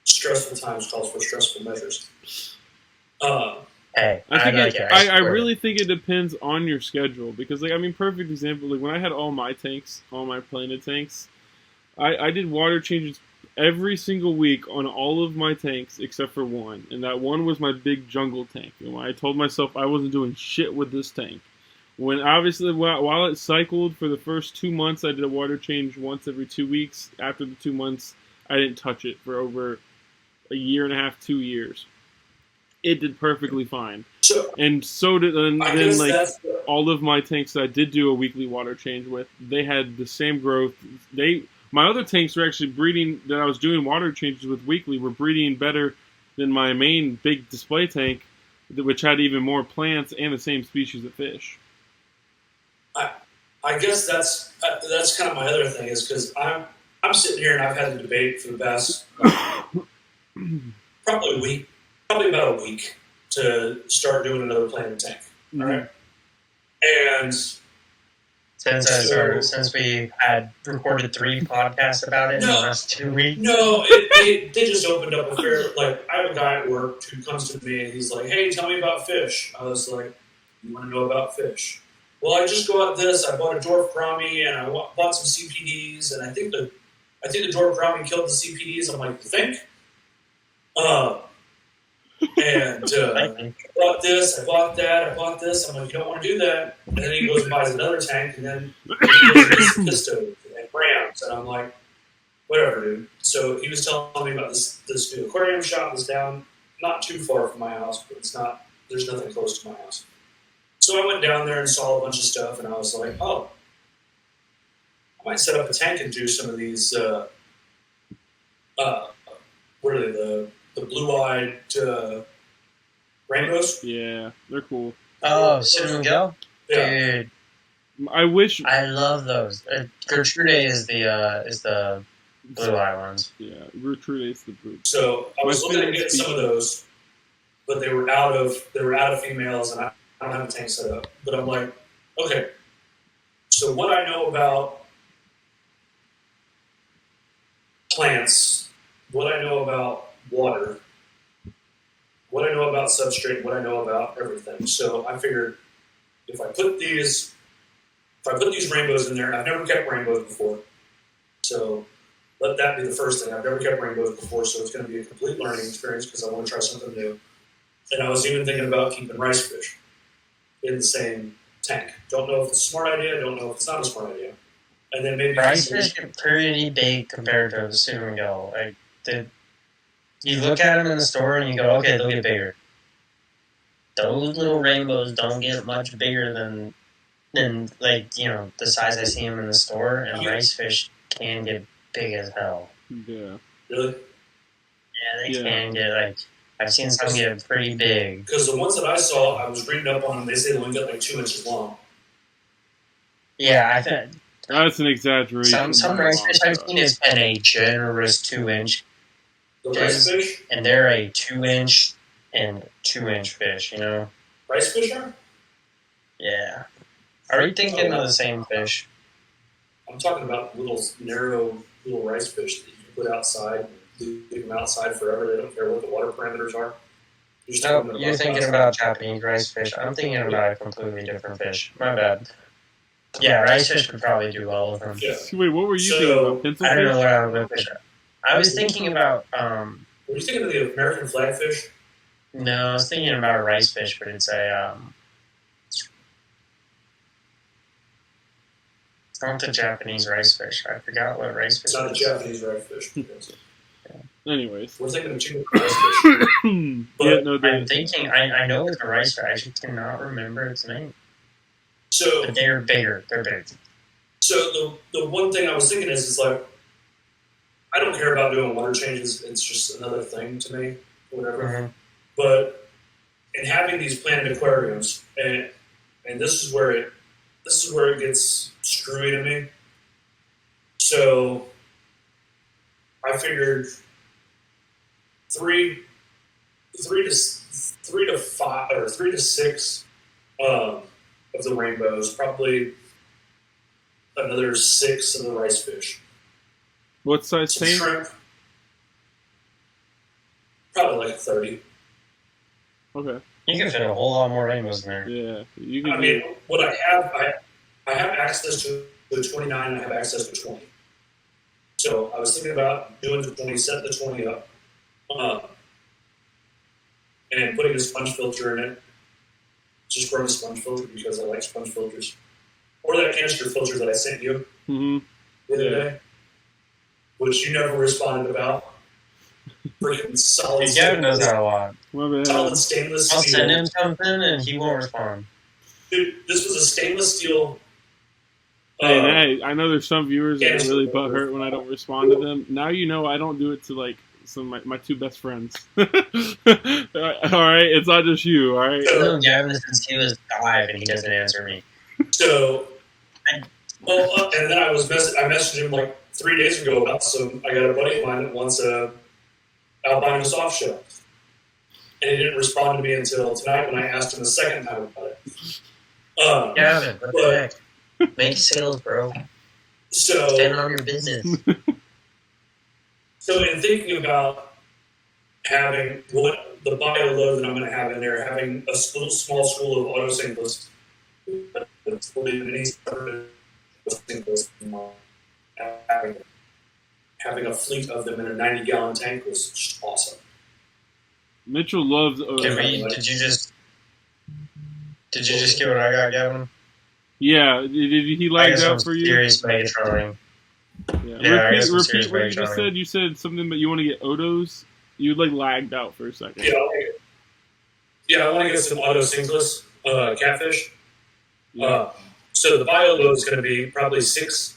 Stressful times calls for stressful measures. Hey, I really think it depends on your schedule, because perfect example, like when I had all my tanks, all my planted tanks, I did water changes every single week on all of my tanks except for one, and that one was my big jungle tank. And I told myself I wasn't doing shit with this tank. When obviously while it cycled for the first 2 months, I did a water change once every 2 weeks. After the 2 months, I didn't touch it for over a year and a half, 2 years. It did perfectly fine. And so did then like all of my tanks that I did do a weekly water change with, they had the same growth. My other tanks were actually breeding that I was doing water changes with weekly were breeding better than my main big display tank, which had even more plants and the same species of fish. I guess that's kind of my other thing is because I'm sitting here and I've had the debate for the past probably about a week to start doing another planted tank. All right, and since we had recorded 3 podcasts about it in the last 2 weeks. No, they just opened up a fair. Like I have a guy at work who comes to me and he's like, "Hey, tell me about fish." I was like, "You want to know about fish?" Well, I just go out this. I bought a dwarf brahmi and I bought some CPDs, and I think the dwarf brahmi killed the CPDs. I'm like, "You think?" And I bought this, I bought that, I bought this. I'm like, "You don't want to do that." And then he goes and buys another tank, and then he goes and gets Pistos and Rams, and I'm like, "Whatever, dude." So he was telling me about this new aquarium shop that's down not too far from my house, but there's nothing close to my house. So I went down there and saw a bunch of stuff, and I was like, "Oh, I might set up a tank and do some of these. What are they? The blue-eyed rainbows." Yeah, they're cool. Oh, cinnamon gill? Yeah. Dude, I wish. I love those. Gertrude is the blue eye ones. Yeah, Gertrude is the blue. So I was looking at getting some of those, but they were out of females, and I don't have a tank set up. But I'm like, okay. So what I know about plants, what I know about water, what I know about substrate, what I know about everything. So I figured if I put these rainbows in there, I've never kept rainbows before. So let that be the first thing. I've never kept rainbows before, so it's going to be a complete learning experience because I want to try something new. And I was even thinking about keeping rice fish in the same tank. Don't know if it's a smart idea, don't know if it's not a smart idea. And then maybe rice fish are pretty big compared to the cinnamon gill. You look at them in the store and you go, okay, they'll get bigger. Those little rainbows don't get much bigger than the size I see them in the store, and rice fish can get big as hell. Yeah. Really? Yeah, they can get, I've seen some get pretty big. Because the ones that I saw, I was reading up on them, they say they only get like 2 inches long. Yeah, I think that's an exaggeration. Some rice fish I've seen has been a generous 2-inch. The rice fish? And they're a 2-inch and 2-inch fish, you know? Rice fish are? Yeah. Are you thinking of the same fish? I'm talking about narrow little rice fish that you can put outside and leave them outside forever. They don't care what the water parameters are. You're thinking about Japanese rice fish. I'm thinking about a completely different fish. My bad. Yeah, rice fish would probably do well with them. Yeah. Wait, what were you thinking about? Pencil I don't know fish? what I would fish. I was thinking about Were you thinking of the American flagfish? No, I was thinking about a rice fish, but it's it's not the Japanese rice fish. I forgot what rice fish. It's not the Japanese rice fish. Anyways, we're thinking of two rice fish. yeah, no, I'm thinking. I know it's a rice fish. I just cannot remember its name. So but they're bigger. They're big. So the one thing I was thinking is like, I don't care about doing water changes. It's just another thing to me, whatever. Mm-hmm. But in having these planted aquariums, and this is where it gets screwy to me. So I figured three to five or 3 to 6 of the rainbows, probably another 6 of the rice fish. What size Some tank? shrimp, probably like 30. Okay. You can fit a whole lot more rainbows in there. Yeah, you can. I mean, what I have access to 29, and I have access to 20. So I was thinking about doing the 20, set the 20 up, and putting a sponge filter in it. Just run a sponge filter because I like sponge filters. Or that canister filter that I sent you the other day, which you never responded about. Freaking solid. Hey, Gavin knows that a lot. Solid stainless I'll steel. send him something and he won't respond. Dude, this was a stainless steel. Hey, I know there's some viewers that are really butthurt when I don't respond to them. Now you know I don't do it to like some of my two best friends. All right, it's not just you. All right. I've known Gavin since he was 5 and he doesn't answer me. So, and then I messaged him like 3 days ago about some. I got a buddy of mine that wants a albino soft shell, and he didn't respond to me until tonight when I asked him the second time about it. Gavin, what the heck? Make sales, bro. So stand on your business. So in thinking about having what the bio load that I'm going to have in there, having a small school of auto singlets, having a fleet of them in a 90-gallon tank was just awesome. Mitchell loves auto. Did you just get what I got, Gavin? Yeah, did he lagged out for you? Serious Megatron. Yeah, repeat what you just said. You said something, but you want to get Odos. You like lagged out for a second. Yeah, I want to get some auto singlets, catfish. So the bio load is going to be probably six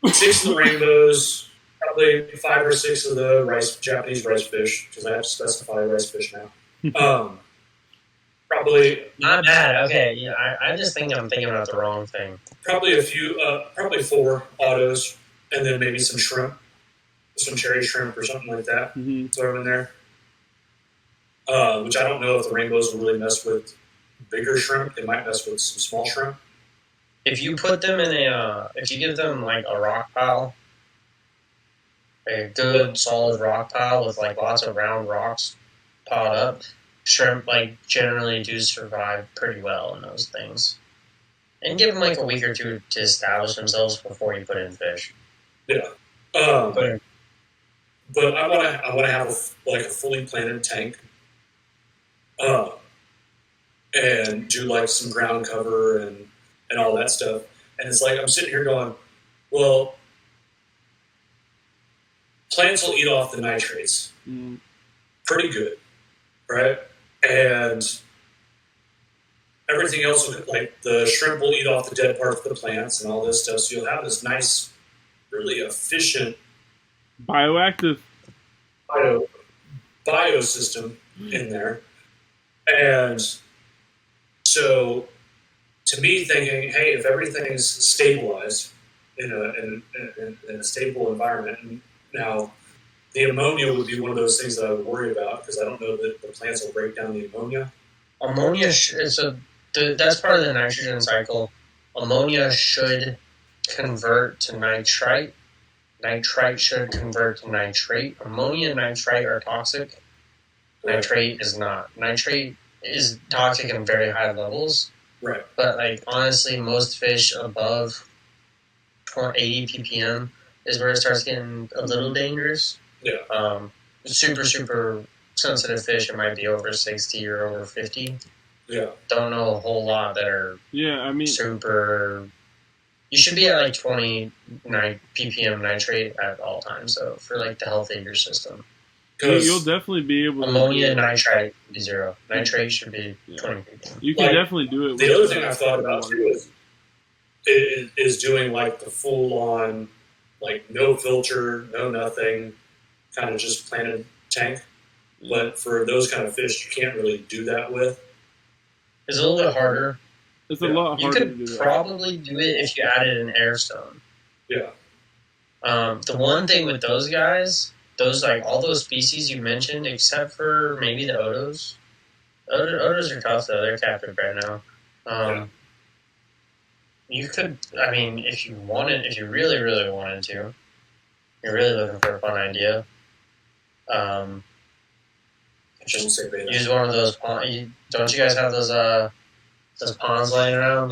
of the rainbows, probably 5 or 6 of the Japanese rice fish, because I have to specify rice fish now. Probably not bad. Okay, yeah, I just think I'm thinking about the wrong thing. Probably a few, probably 4 autos, and then maybe some shrimp, some cherry shrimp or something like that. Throw them in there. Which I don't know if the rainbows will really mess with bigger shrimp. They might mess with some small shrimp. If you put them in if you give them like a rock pile, a good solid rock pile with like lots of round rocks piled up, shrimp like generally do survive pretty well in those things. And give them like a week or 2 to establish themselves before you put in fish. Yeah. But I want to have a fully planted tank. And do like some ground cover and all that stuff. And it's like I'm sitting here going, well, plants will eat off the nitrates pretty good, right? And everything else, like the shrimp will eat off the dead parts of the plants and all this stuff. So you'll have this nice, really efficient bioactive biosystem in there. And so to me thinking, hey, if everything's stabilized in a stable environment, and now the ammonia would be one of those things that I would worry about because I don't know that the plants will break down the ammonia. Ammonia that's part of the nitrogen cycle. Ammonia should convert to nitrite. Nitrite should convert to nitrate. Ammonia and nitrite are toxic. Nitrate is not. Nitrate is toxic in very high levels. Right. But like honestly, most fish above 80 ppm is where it starts getting a little dangerous. Yeah. Super sensitive fish, it might be over 60 or over 50. Yeah. Don't know a whole lot that are super. You should be at like 20 ppm nitrate at all times, though, for like the health of your system. You'll definitely be able to. Ammonia and nitrite be 0. Nitrate should be 20 ppm. You can definitely do it. The other thing I've thought about too is doing like the full on, like no filter, no nothing, kind of just planted tank. But for those kind of fish, you can't really do that with. It's a little bit harder. It's a lot harder to do that. You could probably do it if you added an air stone. Yeah. The one thing with those guys, all those species you mentioned, except for maybe the Odos. Odos are tough though; they're captive right now. You could, if you really, really wanted to, you're really looking for a fun idea. Just use one of those ponds. Don't you guys have those ponds laying around?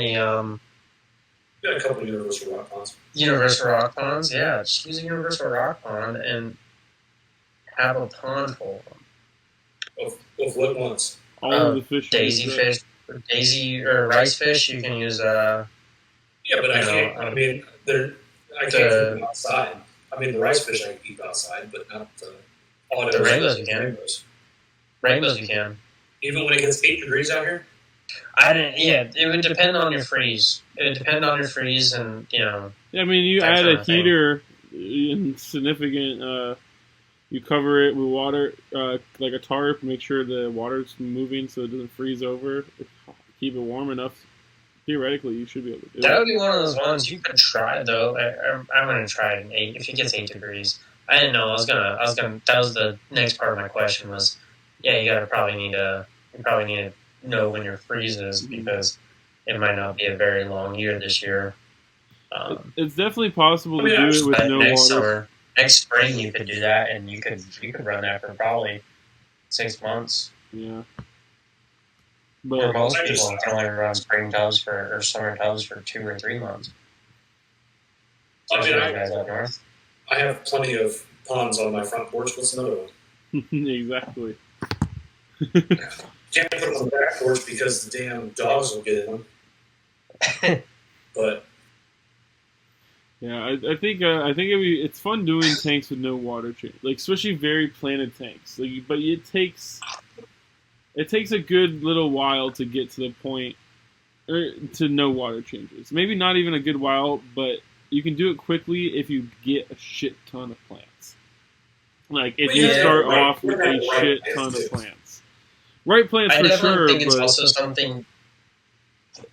Got a couple of universal rock ponds. Universal rock ponds, yeah. Just use a universal rock pond and have a pond full of them. Of what ones? All of the fish. Daisy fish, daisy or rice fish. You can use Yeah, but I can't. I mean, I can't keep them outside. I mean, the rice fish I can keep outside, but not the rainbows. You can. Rainbows you can. Even when it gets 8 degrees out here. Yeah, it would depend on your freeze. It would depend on your freeze, and Yeah, I mean, you add a heater in significant. You cover it with water, like a tarp. Make sure the water's moving so it doesn't freeze over. Keep it warm enough. Theoretically, you should be able to do that. That would be one of those ones you could try, though. I'm going to try it in 8 if it gets 8 degrees. I didn't know. I was gonna. That was the next part of my question. Was you probably need to know when your freeze is, because it might not be a very long year this year. It's definitely possible to do it with no water. Summer. Next spring you could do that, and you could run that for probably 6 months. Yeah. But most people can only run spring tubs or summer tubs for 2 or 3 months. I mean, I have plenty of ponds on my front porch. What's another one? Exactly. Can't put them on the back porch because the damn dogs will get in them. But yeah, I think it's fun doing tanks with no water change, like especially very planted tanks. Like, but it takes a good little while to get to the point to no water changes. Maybe not even a good while, but you can do it quickly if you get a shit ton of plants. Like if you start off with a shit ton of plants. Right plants for sure, think it's but also something.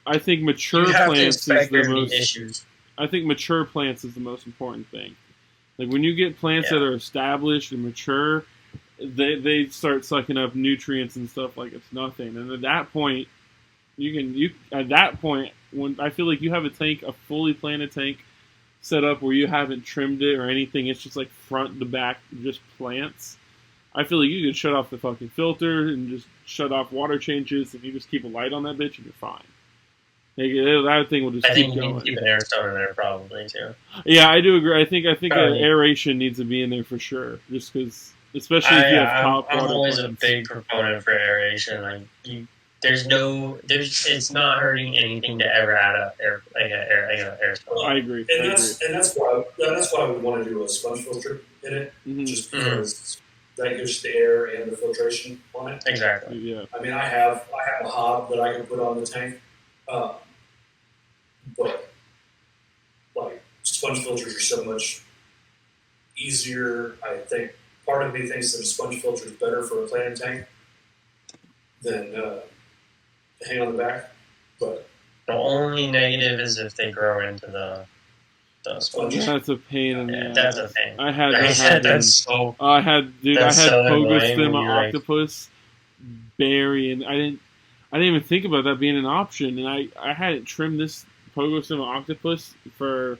I think mature plants is the most. Issues. I think mature plants is the most important thing. Like when you get plants that are established and mature, they start sucking up nutrients and stuff like it's nothing. And at that point, when I feel like you have a fully planted tank set up where you haven't trimmed it or anything, it's just like front to back, just plants. I feel like you can shut off the fucking filter and just shut off water changes, and you just keep a light on that bitch, and you're fine. Like, that thing will just keep going. I think you keep an air stone in there probably too. Yeah, I do agree. I think aeration needs to be in there for sure, just because, especially if you have top water. I'm always a big proponent for aeration. Like it's not hurting anything to ever add a air stone. I agree. And that's why I would want to do a sponge filter in it, just because that gives the air and the filtration on it. Exactly. Yeah. I mean, I have a hob that I can put on the tank, but like sponge filters are so much easier. I think part of me thinks that a sponge filter is better for a planted tank than hang on the back. But the only negative is if they grow into the sponge. That's a pain in the ass. That's a pain. I had so Pogostem octopus burying. I didn't even think about that being an option, and I hadn't trimmed this Pogostem octopus for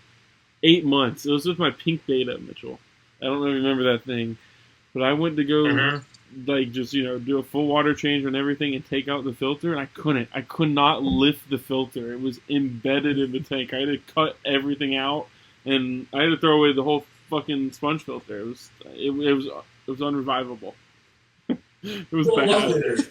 8 months. It was with my pink beta, Mitchell. I don't really remember that thing, but I went to go just do a full water change on everything and take out the filter, and I couldn't. I could not lift the filter. It was embedded in the tank. I had to cut everything out, and I had to throw away the whole fucking sponge filter. It was unrevivable. It was bad.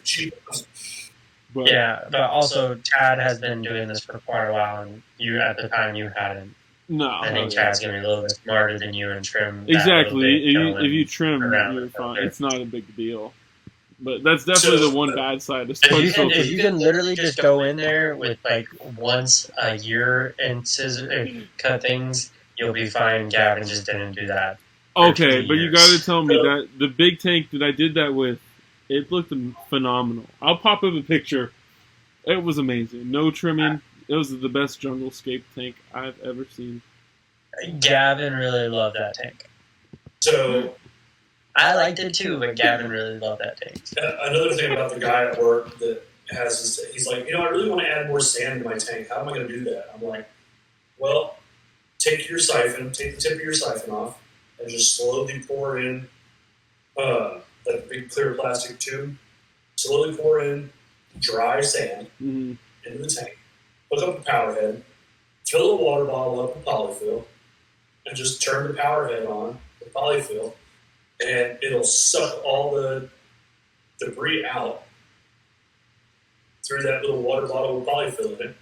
But also Chad has been doing this for quite a while, and at the time you hadn't. No, I think Chad's gonna be a little bit smarter than you and trim. Exactly. If you trim, you're fine. It's not a big deal. But that's definitely the one bad side of sponge filter. If you can literally just go in there with like once a year and cut things, you'll be fine. Gavin just didn't do that. Okay, but you got to tell me that the big tank that I did that with, it looked phenomenal. I'll pop up a picture. It was amazing. No trimming. It was the best jungle scape tank I've ever seen. Gavin really loved that tank. So I liked it too, but Gavin really loved that tank. Another thing about the guy at work that he's like, I really want to add more sand to my tank. How am I going to do that? I'm like, well, take the tip of your siphon off, and just slowly pour in that big clear plastic tube. Slowly pour in dry sand into the tank. Hook up the power head, fill a water bottle up with polyfill, and just turn the power head on with polyfill, and it'll suck all the debris out through that little water bottle with polyfill in it.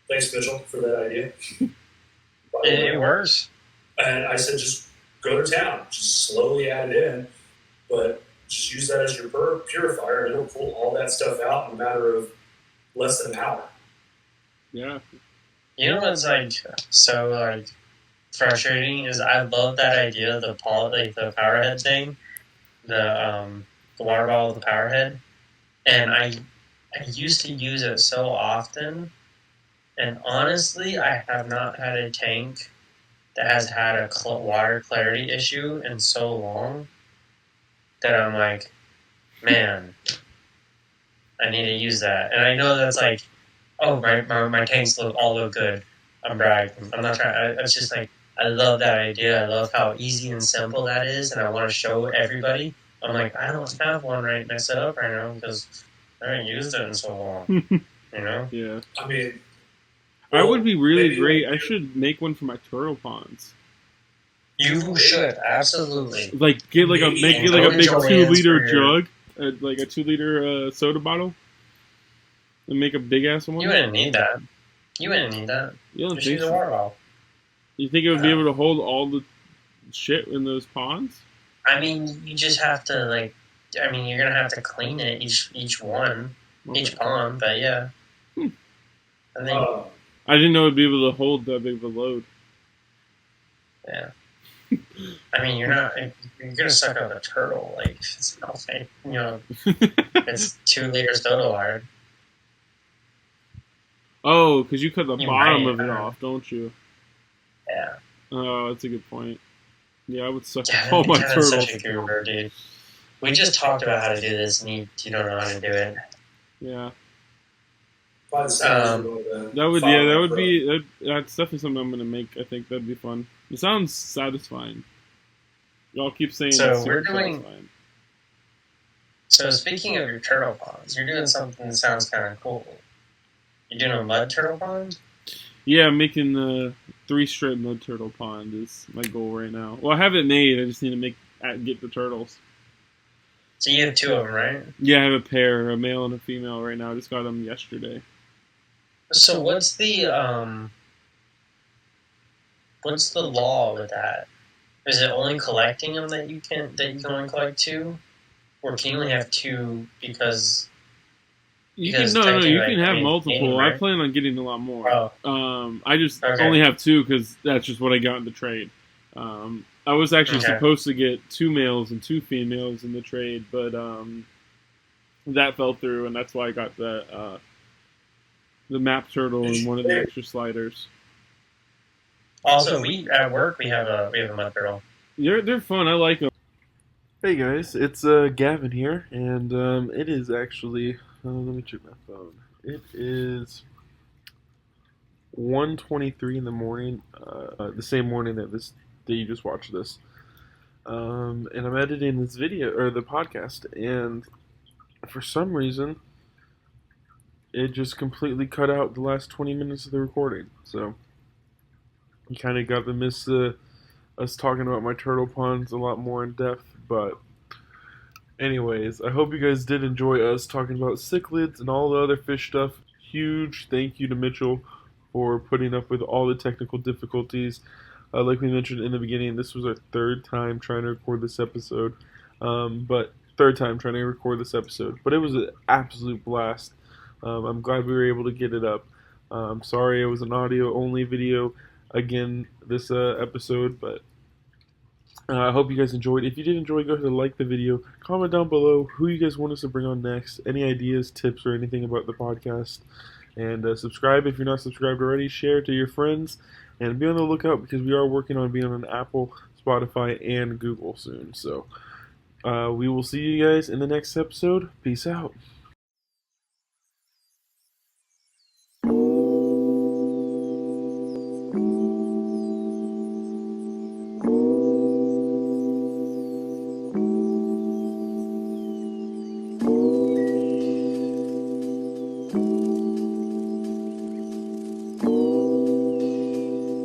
Thanks, Mitchell, for that idea. It works. And I said, just go to town. Just slowly add it in, but just use that as your purifier, and it'll pull all that stuff out in a matter of less than an hour. Yeah. You know what's like so like frustrating is I love that idea of the power head thing, the water bottle with the power head, and I used to use it so often, and honestly, I have not had a tank that has had a water clarity issue in so long that I'm like, man, I need to use that. And I know that's like, oh, my tanks all look good. I'm bragging. I'm not trying. It's just like, I love that idea. I love how easy and simple that is, and I want to show everybody. I'm like, I don't have one set up right now because I haven't used it in so long. You know? Yeah. I mean, That would be really great. I should make one for my turtle ponds. You should absolutely Like get like a make it like a big 2-liter jug, like a 2-liter soda bottle, and make a big ass one. You wouldn't need that. You wouldn't need that. You don't Just think use a so? water bottle. You think it would be able to hold all the shit in those ponds? I mean, you just have to like. I mean, you're gonna have to clean it each one, each pond. But yeah, I think I didn't know it'd be able to hold that big of a load. yeah. I mean, you're gonna suck up a turtle. Like it's nothing. You know, it's 2 liters total hard. Oh, because you cut the You bottom might, of it off, don't you? Yeah. Oh, that's a good point. Yeah, I would suck Gavin, all my Gavin's turtles. such a goober, dude. We just talked about how to do this, and you don't know how to do it. Yeah. That's definitely something I'm gonna make. I think that'd be fun. It sounds satisfying. Y'all keep saying So it's we're super doing- satisfying. So speaking of your turtle ponds, you're doing something that sounds kind of cool. You're doing a mud turtle pond? Yeah, I'm making the 3-strip mud turtle pond is my goal right now. Well, I have it made. I just need to get the turtles. So you have 2 of them, right? Yeah, I have a pair, a male and a female right now. I just got them yesterday. So what's the law with that? Is it only collecting them that you can only collect 2, or can you only have 2 because? You Because can technically, you can have multiple. game, right? I plan on getting a lot more. Oh. I just Okay. only have 2 because that's just what I got in the trade. I was actually supposed to get 2 males and 2 females in the trade, but that fell through, and that's why I got the map turtle and one of the extra sliders. Also, at work we have a mud turtle. They're fun. I like them. Hey guys, it's Gavin here, and it is actually let me check my phone. It is 1:23 in the morning, the same morning that you just watched this, and I'm editing this video or the podcast, and for some reason it just completely cut out the last 20 minutes of the recording. So you kind of got to miss us talking about my turtle ponds a lot more in depth, but anyways, I hope you guys did enjoy us talking about cichlids and all the other fish stuff. Huge thank you to Mitchell for putting up with all the technical difficulties. Like we mentioned in the beginning, this was our third time trying to record this episode. But it was an absolute blast. I'm glad we were able to get it up. Sorry it was an audio-only video again this episode, but I hope you guys enjoyed. If you did enjoy, go ahead and like the video. Comment down below who you guys want us to bring on next, any ideas, tips, or anything about the podcast. And subscribe if you're not subscribed already. Share to your friends. And be on the lookout because we are working on being on Apple, Spotify, and Google soon. So we will see you guys in the next episode. Peace out.